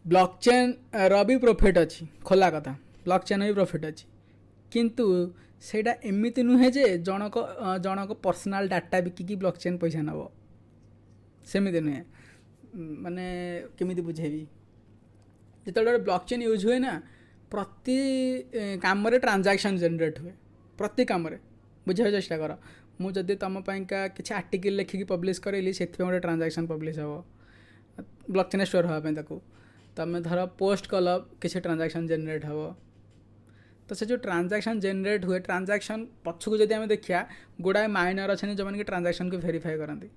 Blockchain भी profit अच्छी खोला कथा ब्लॉकचेन भी प्रॉफिट अच्छी किंतु सेटा एमती नुहे जे जनक पर्सनल डाटा बिकिकी ब्लॉकचेन पैसा नब सेमती नुहे माने केमिति बुझेबी जिते ब्लॉकचेन यूज हुए ना प्रति काम ट्रांजैक्शन जनरेट हुए प्रति काम बुझे चेष्टा कर मुझे तुम किसी आर्टिकल लिखिकी पब्लिश करेली से गोटे ट्रांजैक्शन पब्लिश हम ब्लॉकचेन स्टोर हाँपी तुम धर पोस्ट कल किसी ट्रांजैक्शन जनरेट हम तो से जो ट्रांजैक्शन जनरेट हुए ट्रांजैक्शन पछक जब आम देखा गुड़ाए माइनर अच्छे जो मैंने ट्रांजैक्शन को वेरीफाई करती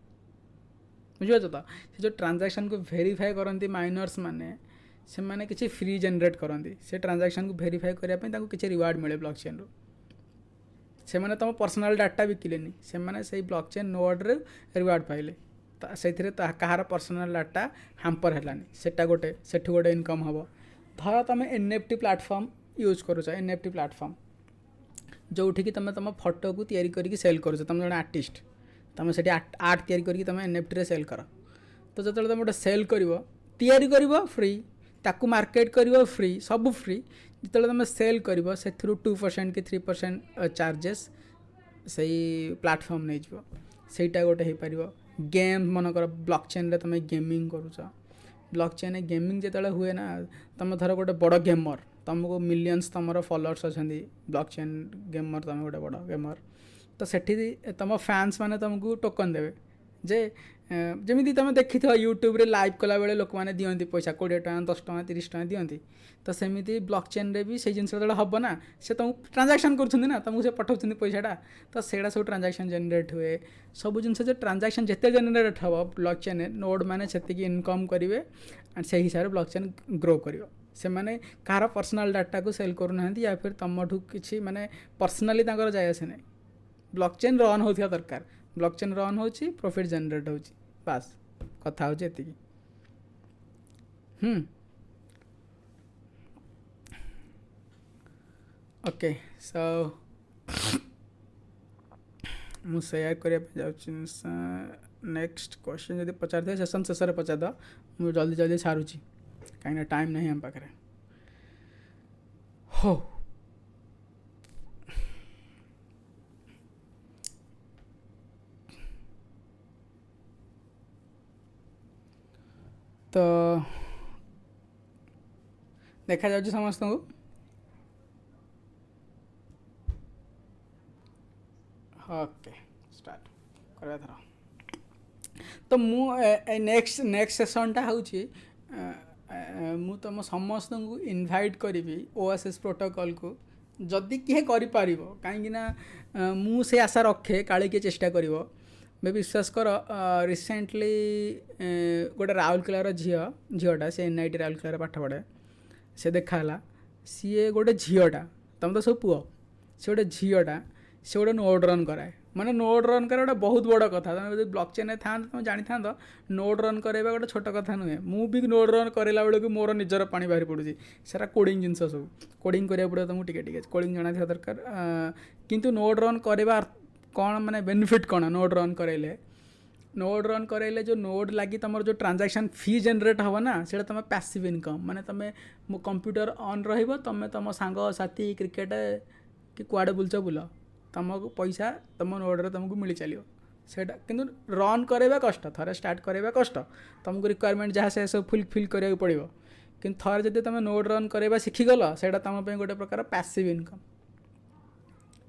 बुझे तो से जो ट्रांजैक्शन को वेरीफाई करती माइनर्स माने से माने किसी फ्री जनरेट करती से ट्रांजैक्शन को वेरीफाई करने किसी रिवार्ड मिले ब्लॉकचेन रू से माने तुम पर्सनल डाटा बिकिलेनी से माने से ब्लॉकचेन नोड रे रिवार्ड पाइले से कहार पर्सनल डाटा हाम्पर है सेटा गोटे सेठू गोटे इनकम हम धर तुम NFT प्लाटफर्म यूज करुच NFT प्लाटफर्म जो तुम तुम फोटो को तैयारी करके सेल करुच तुम जन आर्टिस्ट तुम से आर्ट तैयारी करके तुम NFT रे सेल कर तो जो तुम गोटे सेल कर फ्री ताकू मार्केट कर फ्री सब फ्री जो तुम सेल कर से 2% कि 3% चार्जेस से प्लाटफर्म नहीं जो सेटा गोटे हो पार गेम मनकर ब्लॉकचेन रे तुम गेमिंग करुच ब्लॉकचेन गेमिंग जो हुए ना तुम धर गोटे बड़ गेमर तुमको मिलियंस तुम फॉलोअर्स अच्छा ब्लॉकचेन गेमर तुम गोटे बड़ गेमर तो सेठी तुम फैंस माने तुमको टोकन देवे जे जमी तुम देखी यूट्यूब रे लाइव कला बेले लोक मैंने दिखती पैसा 20 टका 10 टका 30 टका दिखती तो सेमती ब्लॉकचेन रे भी से जिन हम ना से तुमको ट्रांजैक्शन कर तुमको से पठाऊँ पैसाटा तो सेटा सब ट्रांजैक्शन जनरेट हुए सब जिन ट्रांजैक्शन जिते जनरेट हम ब्लॉकचेन नोड मैंने से इनकम करेंगे एंड से हिसाब से ब्लॉकचेन ग्रो कर से माने कहार पर्सनल डाटा को सेल करूना या फिर तुमठू किसी माने पर्सनाली जाए आसे ना ब्लॉकचेन रन होता दरकार ब्लॉकचेन रन हो प्रॉफिट जनरेट हो बास कथा हो ओके सो मु शेयर करने नेक्स्ट क्वेश्चन जब पचार थे सेसन शेष में पचार दो मुझे जल्दी जल्दी सारूची कहीं टाइम नहीं हम पाखे हो तो देखा जाऊँ समस्त को ओके स्टार्ट करवा थर तो मु नेक्स्ट सेसनटा हूँ मु तुम समस्त को इनवाइट करी ओएसएस प्रोटोकॉल को जदि किए कर कहीं मु से आशा रखे काले किए चेष्टा कर मैं विश्वास कर रिसेंटली गोटे राउरकेलार झीटा से NIT राउरकेलार पाठ पढ़े से देखाला सी गोटे झीटा तुम तो सब पुओ से गोटे झीटा से गोटे नोड रन कराए माने नोड रन कर गोटे बहुत बड़ कथा तुम ब्लॉकचेन था तुम जानी था नोड रन कराइबा गोटे छोट कथा नुहे मु भी नोड रन कराला बेलू मोर निजर पानी बाहरी पड़ुची सारा कोडिंग जिनस सब कोडिंग करा पड़ो तुमको टिके कोडिंग जाना था दरकार किंतु नोड रन करवा कौन माने बेनिफिट कौन नोड रन कराइले जो नोड लगी तुम जो ट्रांजैक्शन फी जनरेट हम ना से तुम पैसिव इनकम माने तुम कंप्यूटर ऑन रहिबो तुम तुम सांग साथी क्रिकेट कि कुआडे बुलच बुल तुमको पैसा तुम नोड रे तुमको मिली चलो सेटा किंतु रन करवा कष्ट थे स्टार्ट करवा कष्ट तुमको रिक्वायरमेंट जहाँ से सब फुलफिल करा पड़ो कि थे जब तुम नोड रन करवा शिखीगल से तुम गोटे प्रकार पैसिव इनकम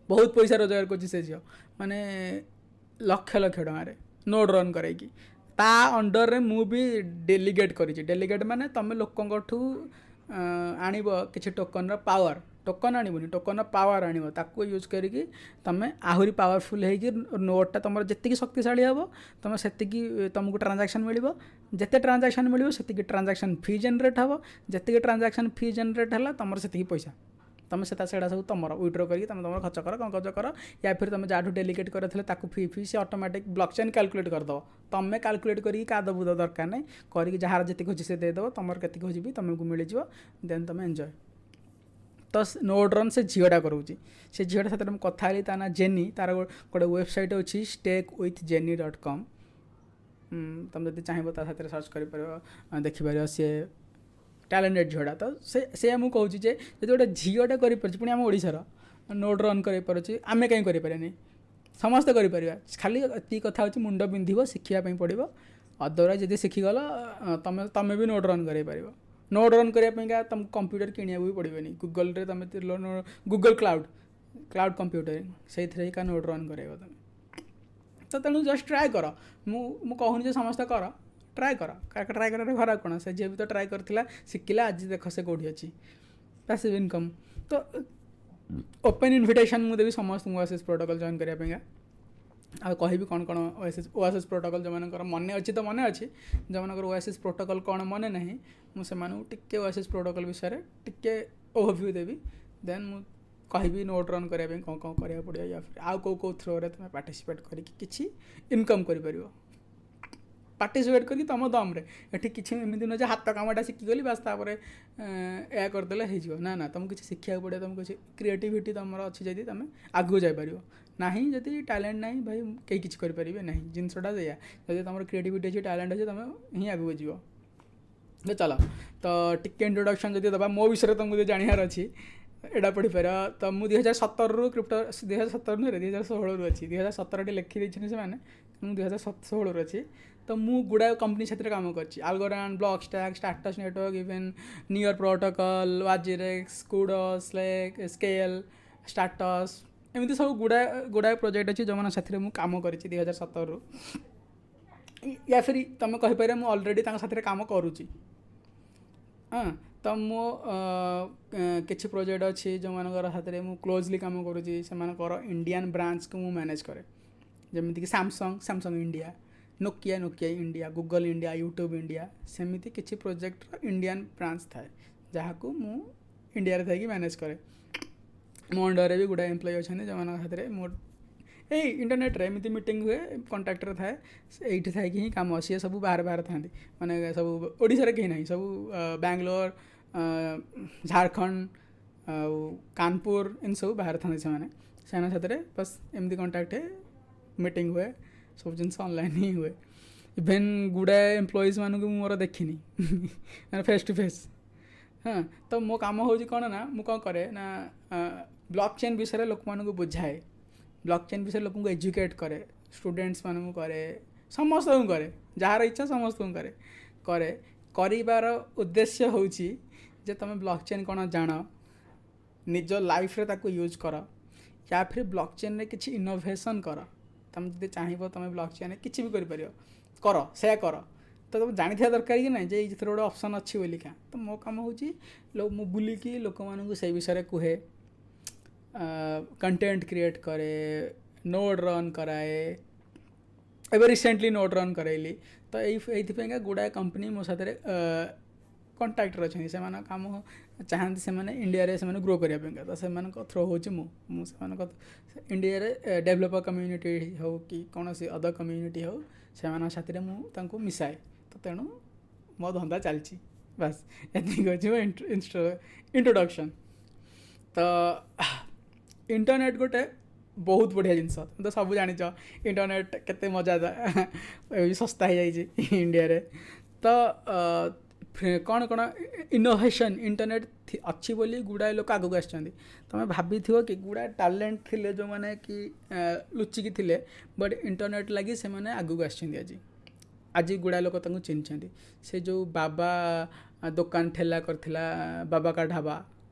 बहुत पैसा रोजगार कर झील माने लक्ष लक्ष टकर नोड रन करके ता अंडर रे मु भी डेलीगेट करी डेलीगेट माने तुम लोकठू आणब कि टोकन पावर टोकन आणबनी टोकन पावर आणब ताकू यूज करके तुम आहरी पावरफुल होगी नोटटा तुम जी शक्तिशाली हम तुम से तुमको ट्रांजैक्शन मिल जिते ट्रांजैक्शन मिल से ट्रांजैक्शन फी जनरेट हम जी ट्रांजैक्शन फी जनरेट है तुम से पैसा तुम से सब तुम विड्रो करके तुम खर्च कर कौन खर्च कर या फिर तुम जहाँ डेलीगेट कर फी फी से ऑटोमेटिक ब्लॉकचेन कैलकुलेट करदेव तुम कैलकुलेट करके क्या दबू दरकार नहीं करके जहाँ जी खोजी से देदेव तुम के खोजी भी तुमको मिल देन तुम एंजॉय तो नोड रन से झीटा करोची से झीटा साथ मुझे कथा ता ना जेनी तार गोटे वेबसाइट अच्छी stakewithjenny.com तुम जब चाहिए सर्च कर देखिपार सी ଟ୍ୟାଲେଣ୍ଟେଡ଼ ଝିଅଟା ତ ସେ ମୁଁ କହୁଛି ଯେ ଯଦି ଗୋଟେ ଝିଅଟା କରିପାରୁଛି ପୁଣି ଆମ ଓଡ଼ିଶାର ନୋଟ୍ ରନ୍ କରିପାରୁଛି ଆମେ କାହିଁ କରିପାରିବାନି ସମସ୍ତେ କରିପାରିବା ଖାଲି ଏତିକି କଥା ହେଉଛି ମୁଣ୍ଡ ବିନ୍ଧିବ ଶିଖିବା ପାଇଁ ପଡ଼ିବ ଅଦରୱାଇଜ୍ ଯଦି ଶିଖିଗଲ ତମେ ବି ନୋଟ୍ ରନ୍ କରିପାରିବ ନୋଟ୍ ରନ୍ କରିବା ପାଇଁକା ତୁମକୁ କମ୍ପ୍ୟୁଟର କିଣିବାକୁ ବି ପଡ଼ିବନି ଗୁଗଲରେ ତୁମେ ଗୁଗଲ କ୍ଲାଉଡ଼ କମ୍ପ୍ୟୁଟରିଂ ସେଇଥିରେ ହିଁ ନୋଟ୍ ରନ୍ କରାଇବ ତୁମେ ତ ତେଣୁ ଜଷ୍ଟ ଟ୍ରାଏ କର ମୁଁ କହୁନି ଯେ ସମସ୍ତେ କର ଟ୍ରାଏ କର ଟ୍ରାଏ କରିବାରେ ଖରାପ କ'ଣ ସେ ଝିଅ ବି ତ ଟ୍ରାଏ କରିଥିଲା ଶିଖିଲା ଆଜି ଦେଖ ସେ କେଉଁଠି ଅଛି ପାସିଭ୍ ଇନକମ୍ ତ ଓପେନ୍ ଇନଭିଟେସନ୍ ମୁଁ ଦେବି ସମସ୍ତଙ୍କୁ ଓଆସିସ୍ ପ୍ରୋଟୋକଲ୍ ଜଏନ୍ କରିବା ପାଇଁକା ଆଉ କହିବି କ'ଣ କ'ଣ ଓଆସିସ୍ ପ୍ରୋଟୋକଲ୍ ଯେଉଁମାନଙ୍କର ମନେ ଅଛି ତ ମନେ ଅଛି ଯେଉଁମାନଙ୍କର ଓଆସିସ୍ ପ୍ରୋଟୋକଲ୍ କ'ଣ ମନେ ନାହିଁ ମୁଁ ସେମାନଙ୍କୁ ଟିକେ ଓଆସିସ୍ ପ୍ରୋଟୋକଲ୍ ବିଷୟରେ ଟିକେ ଓଭରଭ୍ୟୁ ଦେବି ଦେନ୍ ମୁଁ କହିବି ନୋଟ୍ ରନ୍ କରିବା ପାଇଁ କ'ଣ କରିବାକୁ ପଡ଼ିବ ୟା ଫିର୍ ଆଉ କେଉଁ ଥ୍ରୋରେ ତୁମେ ପାର୍ଟିସିପେଟ୍ କରିକି କିଛି ଇନକମ୍ କରିପାରିବ ପାର୍ଟିସିପେଟ୍ କରିକି ତୁମ ଦମ୍ରେ ଏଠି କିଛି ଏମିତି ନୁହେଁ ଯେ ହାତ କାମଟା ଶିଖିଗଲି ବାସ୍ ତାପରେ ଏହା କରିଦେଲେ ହେଇଯିବ ନା ତୁମକୁ କିଛି ଶିଖିବାକୁ ପଡ଼ିବ ତୁମକୁ କିଛି କ୍ରିଏଟିଭିଟି ତୁମର ଅଛି ଯଦି ତୁମେ ଆଗକୁ ଯାଇପାରିବ ନାହିଁ ଯଦି ଟ୍ୟାଲେଣ୍ଟ ନାହିଁ ଭାଇ କେହି କିଛି କରିପାରିବେ ନାହିଁ ଜିନିଷଟା ସେଇଆ ଯଦି ତୁମର କ୍ରିଏଟିଭିଟି ଅଛି ଟ୍ୟାଲେଣ୍ଟ ଅଛି ତୁମେ ହିଁ ଆଗକୁ ଯିବ ଚାଲ ତ ଟିକେ ଇଣ୍ଟ୍ରୋଡକ୍ସନ୍ ଯଦି ଦେବା ମୋ ବିଷୟରେ ତୁମକୁ ଯଦି ଜାଣିବାର ଅଛି ଏଇଟା ପଢ଼ିପାରିବ ତ ମୁଁ 2017ରୁ କ୍ରିପ୍ଟୋ 2017 ନୁହେଁ 2016ରୁ ଅଛି 2017ଟି ଲେଖିଦେଇଛନ୍ତି ସେମାନେ ମୁଁ 2016ରୁ ଅଛି ତ ମୁଁ ଗୁଡ଼ାଏ କମ୍ପାନୀ ସେଥିରେ କାମ କରିଛି Algorand Blockstack Status Network even Near Protocol WazirX କୁଡୋ ସ୍ଲେକ୍ ସ୍କେଲ୍ ଷ୍ଟାଟସ୍ ଏମିତି ସବୁ ଗୁଡ଼ାଏ ପ୍ରୋଜେକ୍ଟ ଅଛି ଯେଉଁମାନେ ସେଥିରେ ମୁଁ କାମ କରିଛି 2017ରୁ ୟା ଫିର୍ ତୁମେ କହିପାରିବ ମୁଁ ଅଲରେଡ଼ି ତାଙ୍କ ସାଥିରେ କାମ କରୁଛି ହଁ ତ ମୋ କିଛି ପ୍ରୋଜେକ୍ଟ ଅଛି ଯେଉଁମାନଙ୍କର ସାଥିରେ ମୁଁ କ୍ଲୋଜଲି କାମ କରୁଛି ସେମାନଙ୍କର ଇଣ୍ଡିଆନ୍ ବ୍ରାଞ୍ଚକୁ ମୁଁ ମ୍ୟାନେଜ୍ କରେ ଯେମିତିକି Samsung India Nokia India Google India YouTube India ସେମିତି କିଛି ପ୍ରୋଜେକ୍ଟର ଇଣ୍ଡିଆନ୍ ବ୍ରାଞ୍ଚ ଥାଏ ଯାହାକୁ ମୁଁ ଇଣ୍ଡିଆରେ ଥାଇକି ମ୍ୟାନେଜ୍ କରେ ମୋ ଅଣ୍ଡରରେ ବି ଗୁଡ଼ାଏ ଏମ୍ପ୍ଲୟି ଅଛନ୍ତି ଯେଉଁମାନଙ୍କ ସାଥିରେ ମୋ ଏଇ ଇଣ୍ଟରନେଟ୍ରେ ଏମିତି ମିଟିଂ ହୁଏ କଣ୍ଟାକ୍ଟରେ ଥାଏ ଏଇଠି ଥାଇକି ହିଁ କାମ ସିଏ ସବୁ ବାହାରେ ଥାଆନ୍ତି ମାନେ ସବୁ ଓଡ଼ିଶାରେ କେହି ନାହିଁ ସବୁ ବାଙ୍ଗଲୋର ଝାଡ଼ଖଣ୍ଡ ଆଉ କାନପୁର ଏମିତି ସବୁ ବାହାରେ ଥାଆନ୍ତି ସେମାନଙ୍କ ସାଥିରେ ବାସ୍ ଏମିତି କଣ୍ଟାକ୍ଟ ମିଟିଂ ହୁଏ ସବୁ ଜିନିଷ ଅନଲାଇନ୍ ହିଁ ହୁଏ ଇଭେନ୍ ଗୁଡ଼ାଏ ଏମ୍ପ୍ଲୟିଜ୍ ମାନଙ୍କୁ ମୁଁ ମୋର ଦେଖିନି ମାନେ ଫେସ୍ ଟୁ ଫେସ୍ ହଁ ତ ମୋ କାମ ହେଉଛି କ'ଣ ନା ମୁଁ କ'ଣ କରେ ନା ବ୍ଲକ୍ ଚେନ୍ ବିଷୟରେ ଲୋକମାନଙ୍କୁ ବୁଝାଏ ବ୍ଲକ୍ ଚେନ୍ ବିଷୟରେ ଲୋକଙ୍କୁ ଏଜୁକେଟ୍ କରେ ଷ୍ଟୁଡେଣ୍ଟସ୍ ମାନଙ୍କୁ କରେ ସମସ୍ତଙ୍କୁ କରେ ଯାହାର ଇଚ୍ଛା ସମସ୍ତଙ୍କୁ କରେ କରିବାର ଉଦ୍ଦେଶ୍ୟ ହେଉଛି ଯେ ତୁମେ ବ୍ଲକ୍ ଚେନ୍ କ'ଣ ଜାଣ ନିଜ ଲାଇଫ୍ରେ ତାକୁ ୟୁଜ୍ କର ୟା ଫିର୍ ବ୍ଲକ୍ ଚେନ୍ରେ କିଛି ଇନୋଭେସନ୍ କର ତୁମେ ଯଦି ଚାହିଁବ ତୁମେ ବ୍ଲକ୍ ଚେନ୍ରେ କିଛି ବି କରିପାରିବ ସେୟା କର ତ ତୁମେ ଜାଣିଥିବା ଦରକାର କି ନାହିଁ ଯେ ଏଇଥିରେ ଗୋଟେ ଅପସନ୍ ଅଛି ବୋଲିକା ତ ମୋ କାମ ହେଉଛି ମୁଁ ବୁଲିକି ଲୋକମାନଙ୍କୁ ସେଇ ବିଷୟରେ କୁହେ कंटेंट क्रिएट करे नोड रन कराए एवं रिसेंटली नोड रन कराइली तो ये गुड़ाए कंपनी मो साथ कंटाक्टर अच्छे से कम चाहती से इंडिया रे से ग्रो करने तो से थ्रो हूँ मुझे इंडिया रे डेवलपर कम्युनिटी हो कि कौन सी अदर कम्युनिटी हो से साथी मुझे मिसाए तो तेणु मो धंदा चलती बस एतिक अच्छे इंट्रोडक्शन तो इंटरनेट गोटे बहुत बढ़िया जिनस तो सब जान इंटरनेट केते मजा सस्ता हो जाए इंडिया रे तो कौन कौन इनोवेशन इंटरनेट अच्छी बोली गुड़ाए लोक आगक आसछन्ति तुम भाभी कि गुड़ाए टैलेंट थिले जो माने कि लुचिकी थिले बट इंटरनेट लगी से माने आगक आसछन्ति आज गुड़ाए लोक तांको चिन्हछन्ति से जो बाबा दुकान ठेला करथिला बाबा का ढाबा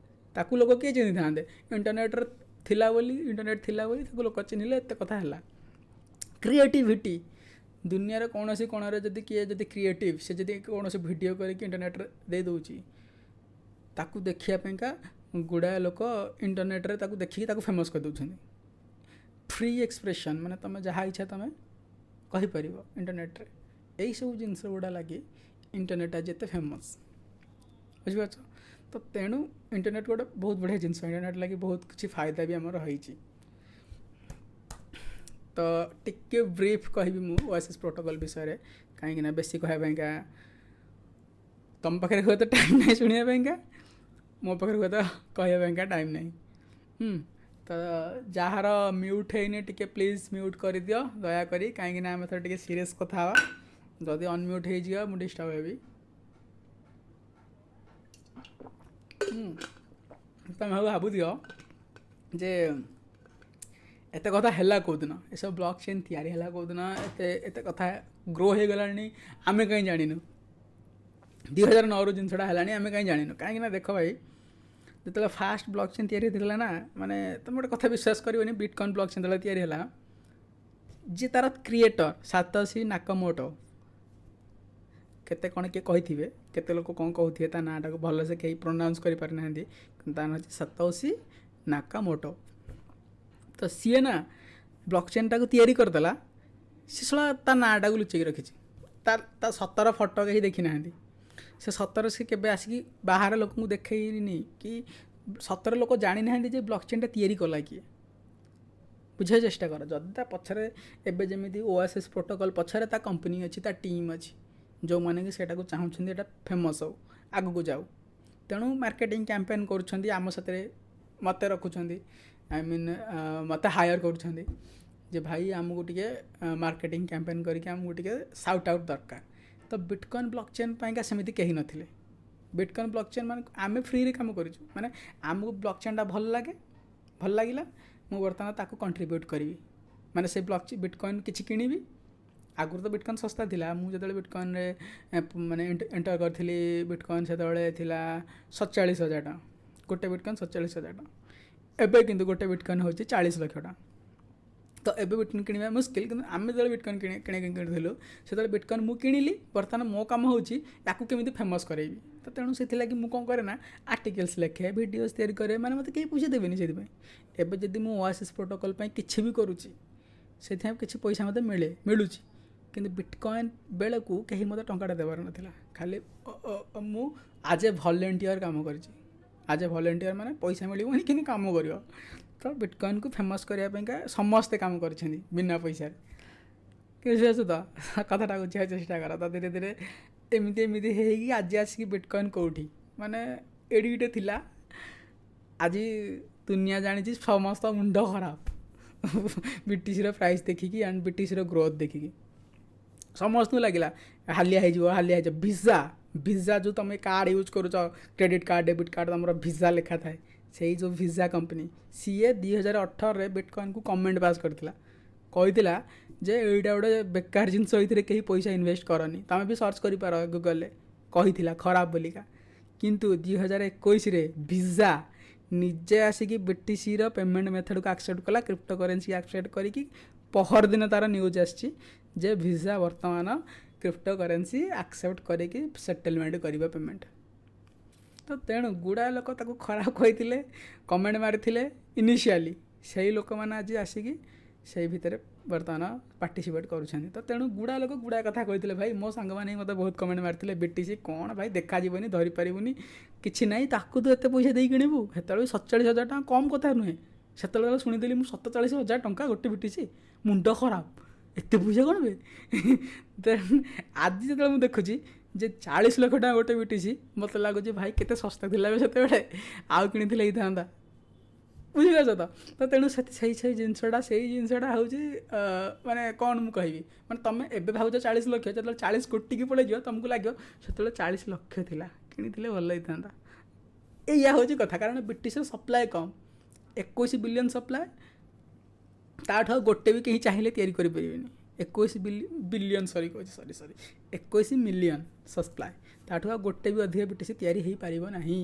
ताकू लोक किए चिन्हि थांते इंटरनेट थिला बोली इंटरनेट थिला बोली ताकू लोक चिन्हिले एते कथा हला क्रिएटिविटी दुनिया रे कौन सी कोण जदि किए जदि क्रिएटिव से जदि कौन सी वीडियो करके इंटरनेट रे दे दउची ताकू देखिया पेंका गुड़ाए लोक इंटरनेट रे ताकू देखिकी ताकू फेमस कर दउछन्ति फ्री एक्सप्रेशन माने तमे जहा इच्छा तमे कहि परिबो इंटरनेट रे एई सब जिंस गुडा लागि इंटरनेट आज एते फेमस बुझिबाछ तो तेणु इंटरनेट गोटे बहुत बढ़िया जिनस इंटरनेट लगी बहुत किसी फायदा भी आमर होइछि तो टिके ब्रीफ कहबी मु ओएसएस प्रोटोकॉल विषय कहीं बेसी कहवाईका तुम पाखे हुए तो टाइम नहीं शुणा मो पाखे हुए तो कहवाईका टाइम नहीं तो जार म्यूट है टिके प्लीज म्यूट कर दियो दयाकोरी कहीं आम थोड़ा टिके सीरियस कथा जदि अनम्यूट हो मुझे डिस्टर्ब हेबी ତମେ ଭାବୁଥିବ ଯେ ଏତେ କଥା ହେଲା କେଉଁଦିନ, ଏସବୁ ବ୍ଲକ୍ ଚେନ୍ ତିଆରି ହେଲା କେଉଁଦିନ, ଏତେ ଏତେ କଥା ଗ୍ରୋ ହେଇଗଲାଣି ଆମେ କାହିଁ ଜାଣିନୁ। 2009ରୁ ଜିନିଷଟା ହେଲାଣି ଆମେ କାହିଁ ଜାଣିନୁ। କାହିଁକିନା ଦେଖ ଭାଇ, ଯେତେବେଳେ ଫାଷ୍ଟ ବ୍ଲକ୍ ଚେନ୍ ତିଆରି ହେଇଥିଲା ନା, ମାନେ ତୁମେ ଗୋଟେ କଥା ବିଶ୍ୱାସ କରିବନି, ବିଟକଏନ୍ ବ୍ଲକ୍ ଚେନ୍ ଯେତେବେଳେ ତିଆରି ହେଲା, ଯେ ତା'ର କ୍ରିଏଟର ସାତୋଶି ନାକାମୋଟୋ, କେତେ କ'ଣ କିଏ କହିଥିବେ, କେତେ ଲୋକ କ'ଣ କହୁଥିବେ ତା ନାଁଟାକୁ ଭଲସେ କେହି ପ୍ରୋନାଉନ୍ସ କରିପାରିନାହାନ୍ତି, କିନ୍ତୁ ତା ନାଁ ହେଉଛି ସାତୋଶି ନାକାମୋଟୋ। ତ ସିଏ ନା ବ୍ଲକ୍ ଚେନ୍ଟାକୁ ତିଆରି କରିଦେଲା, ସେ ଶଳା ତା ନାଁଟାକୁ ଲୁଚେଇକି ରଖିଛି। ତା ସତର ଫଟୋ କେହି ଦେଖିନାହାନ୍ତି। ସେ ସତରେ ସେ କେବେ ଆସିକି ବାହାର ଲୋକଙ୍କୁ ଦେଖେଇନି କି ସତରେ ଲୋକ ଜାଣିନାହାନ୍ତି ଯେ ବ୍ଲକ୍ ଚେନ୍ଟା ତିଆରି କଲା କିଏ। ବୁଝିବାକୁ ଚେଷ୍ଟା କର। ଯଦି ତା ପଛରେ ଏବେ ଯେମିତି ଓଆସିସ୍ ପ୍ରୋଟୋକଲ୍ ପଛରେ ତା କମ୍ପାନୀ ଅଛି, ତା ଟିମ୍ ଅଛି, ଯେଉଁମାନେ କି ସେଇଟାକୁ ଚାହୁଁଛନ୍ତି ଏଇଟା ଫେମସ୍ ହେଉ, ଆଗକୁ ଯାଉ, ତେଣୁ ମାର୍କେଟିଂ କ୍ୟାମ୍ପେନ୍ କରୁଛନ୍ତି, ଆମ ସାଥିରେ ମୋତେ ରଖୁଛନ୍ତି, ଆଇ ମିନ୍ ମୋତେ ହାୟର କରୁଛନ୍ତି ଯେ ଭାଇ ଆମକୁ ଟିକେ ମାର୍କେଟିଂ କ୍ୟାମ୍ପେନ୍ କରିକି ଆମକୁ ଟିକେ ସାଉଟ୍ ଆଉଟ୍ ଦରକାର। ତ ବିଟକଏନ୍ ବ୍ଲକ୍ ଚେନ୍ ପାଇଁକା ସେମିତି କେହି ନଥିଲେ। ବିଟକଏନ୍ ବ୍ଲକ୍ ଚେନ୍ ମାନେ ଆମେ ଫ୍ରିରେ କାମ କରିଛୁ, ମାନେ ଆମକୁ ବ୍ଲକ୍ ଚେନ୍ଟା ଭଲ ଲାଗିଲା, ମୁଁ ବର୍ତ୍ତମାନ ତାକୁ କଣ୍ଟ୍ରିବ୍ୟୁଟ୍ କରିବି, ମାନେ ସେ ବିଟକଏନ୍ କିଛି କିଣିବି। ଆଗରୁ ତ ବିଟକଏନ୍ ଶସ୍ତା ଥିଲା, ମୁଁ ଯେତେବେଳେ ବିଟକଏନ୍ରେ ମାନେ ଏଣ୍ଟର କରିଥିଲି, ବିଟକଏନ୍ ସେତେବେଳେ ଥିଲା 47,000 ଟଙ୍କା, ଗୋଟେ ବିଟକଏନ୍ 47,000 ଟଙ୍କା। ଏବେ କିନ୍ତୁ ଗୋଟେ ବିଟକଏନ୍ ହେଉଛି 40 ଲକ୍ଷ ଟଙ୍କା। ତ ଏବେ ବିଟକଏନ୍ କିଣିବା ମୁସ୍କିଲ, କିନ୍ତୁ ଆମେ ଯେତେବେଳେ ବିଟକଏନ୍ କିଣିଥିଲୁ ସେତେବେଳେ ବିଟକଏନ୍ ମୁଁ କିଣିଲି। ବର୍ତ୍ତମାନ ମୋ କାମ ହେଉଛି ତାକୁ କେମିତି ଫେମସ୍ କରାଇବି। ତ ତେଣୁ ସେଥିଲାଗି ମୁଁ କ'ଣ କରେ ନା, ଆର୍ଟିକଲ୍ସ ଲେଖେ, ଭିଡ଼ିଓସ୍ ତିଆରି କରେ, ମାନେ ମୋତେ କେହି ପଇସା ଦେବେନି ସେଥିପାଇଁ। ଏବେ ଯଦି ମୁଁ ଓଆସିସ୍ ପ୍ରୋଟୋକଲ୍ ପାଇଁ କିଛି ବି କରୁଛି, ସେଥିପାଇଁ କିଛି ପଇସା ମୋତେ ମିଳୁଛି, କିନ୍ତୁ ବିଟକଏନ୍ ବେଳକୁ କେହି ମୋତେ ଟଙ୍କାଟା ଦେବାର ନଥିଲା। ଖାଲି ମୁଁ ଆଜ୍ ଏ ଭଲେଣ୍ଟିୟର କାମ କରିଛି। ଆଜ୍ ଏ ଭଲେଣ୍ଟିୟର ମାନେ ପଇସା ମିଳିବନି କିନ୍ତୁ କାମ କରିବ। ତ ବିଟକଏନ୍କୁ ଫେମସ୍ କରିବା ପାଇଁକା ସମସ୍ତେ କାମ କରିଛନ୍ତି ବିନା ପଇସାରେ। ବୁଝିପାରୁଛ ତ କଥାଟା ବୁଝିବାକୁ ଚେଷ୍ଟା କର। ତ ଧୀରେ ଧୀରେ ଏମିତି ହେଇକି ଆଜି ଆସିକି ବିଟକଏନ୍ କେଉଁଠି, ମାନେ ଏଡ଼ିଟେ ଥିଲା, ଆଜି ଦୁନିଆ ଜାଣିଛି, ସମସ୍ତ ମୁଣ୍ଡ ଖରାପ ବିଟିସିର ପ୍ରାଇସ୍ ଦେଖିକି ଆଣ୍ଡ ବିଟିସିର ଗ୍ରୋଥ୍ ଦେଖିକି। ସମସ୍ତଙ୍କୁ ଲାଗିଲା ହାଲିଆ ହେଇଯିବ। ଭିସା ଯେଉଁ ତୁମେ କାର୍ଡ଼ ୟୁଜ୍ କରୁଛ, କ୍ରେଡ଼ିଟ୍ କାର୍ଡ଼, ଡେବିଟ୍ କାର୍ଡ଼, ତୁମର ଭିସା ଲେଖା ଥାଏ, ସେଇ ଯେଉଁ ଭିସା କମ୍ପାନୀ, ସିଏ 2018ରେ ବିଟକଏନ୍କୁ କମେଣ୍ଟ ପାସ୍ କରିଥିଲା, କହିଥିଲା ଯେ ଏଇଟା ଗୋଟେ ବେକାର ଜିନିଷ, ଏଇଥିରେ କେହି ପଇସା ଇନଭେଷ୍ଟ କରନି। ତୁମେ ବି ସର୍ଚ୍ଚ କରିପାର ଗୁଗଲରେ, କହିଥିଲା ଖରାପ ବୋଲିକା। କିନ୍ତୁ 2021ରେ ଭିସା ନିଜେ ଆସିକି ବିଟିସିର ପେମେଣ୍ଟ ମେଥଡ଼କୁ ଆକ୍ସେପ୍ଟ କଲା, କ୍ରିପ୍ଟୋ କରେନ୍ସି ଆକ୍ସେପ୍ଟ କରିକି। ପହରଦିନ ତା'ର ନ୍ୟୁଜ୍ ଆସିଛି ଯେ ଭିସା ବର୍ତ୍ତମାନ କ୍ରିପ୍ଟୋ କରେନ୍ସି ଆକ୍ସେପ୍ଟ କରିକି ସେଟେଲମେଣ୍ଟ କରିବ ପେମେଣ୍ଟ। ତ ତେଣୁ ଗୁଡ଼ାଏ ଲୋକ ତାକୁ ଖରାପ କହିଥିଲେ, କମେଣ୍ଟ ମାରିଥିଲେ ଇନିସିଆଲି, ସେଇ ଲୋକମାନେ ଆଜି ଆସିକି ସେଇ ଭିତରେ ବର୍ତ୍ତମାନ ପାର୍ଟିସିପେଟ୍ କରୁଛନ୍ତି। ତ ତେଣୁ ଗୁଡ଼ାଏ ଲୋକ ଗୁଡ଼ାଏ କଥା କହିଥିଲେ। ଭାଇ ମୋ ସାଙ୍ଗମାନେ ହିଁ ମୋତେ ବହୁତ କମେଣ୍ଟ ମାରିଥିଲେ, ବିଟିସି କ'ଣ ଭାଇ ଦେଖାଯିବନି, ଧରିପାରିବୁନି, କିଛି ନାହିଁ, ତାକୁ ତୁ ଏତେ ପଇସା ଦେଇ କିଣିବୁ। ସେତେବେଳେ 47,000 ଟଙ୍କା କମ୍ କଥା ନୁହେଁ। ସେତେବେଳେ ଶୁଣିଥିଲି ମୁଁ 47,000 ଟଙ୍କା ଗୋଟେ ବିଟିସି, ମୁଣ୍ଡ ଖରାପ, ଏତେ ପଇସା କ'ଣ ବେ। ଆଜି ଯେତେବେଳେ ମୁଁ ଦେଖୁଛି ଯେ 40 ଲକ୍ଷ ଟଙ୍କା ଗୋଟେ ବିଟିସି, ମୋତେ ଲାଗୁଛି ଭାଇ କେତେ ଶସ୍ତା ଥିଲା ଏବେ ସେତେବେଳେ, ଆଉ କିଣିଥିଲେ ହେଇଥାନ୍ତା। ବୁଝିପାରୁଛ ତ। ତ ତେଣୁ ସେଇ ଜିନିଷଟା ହେଉଛି ମାନେ କ'ଣ ମୁଁ କହିବି, ମାନେ ତୁମେ ଏବେ ଭାବୁଛ 40 ଲକ୍ଷ, ଯେତେବେଳେ 40 କୋଟିକି ପଳେଇଯିବ ତୁମକୁ ଲାଗିବ ସେତେବେଳେ 40 ଲକ୍ଷ ଥିଲା, କିଣିଥିଲେ ଭଲ ହେଇଥାନ୍ତା। ଏଇଆ ହେଉଛି କଥା। କାରଣ ବିଟିସିର ସପ୍ଲାଏ କମ୍, 21 ବିଲିୟନ୍ ସପ୍ଲାଏ, ତାଠୁ ଆଉ ଗୋଟେ ବି କେହି ଚାହିଁଲେ ତିଆରି କରିପାରିବେନି। 21 ମିଲିୟନ୍ ସପ୍ଲାଏ, ତାଠୁ ଆଉ ଗୋଟେ ବି ଅଧିକ ବିଟିସି ତିଆରି ହେଇପାରିବ ନାହିଁ।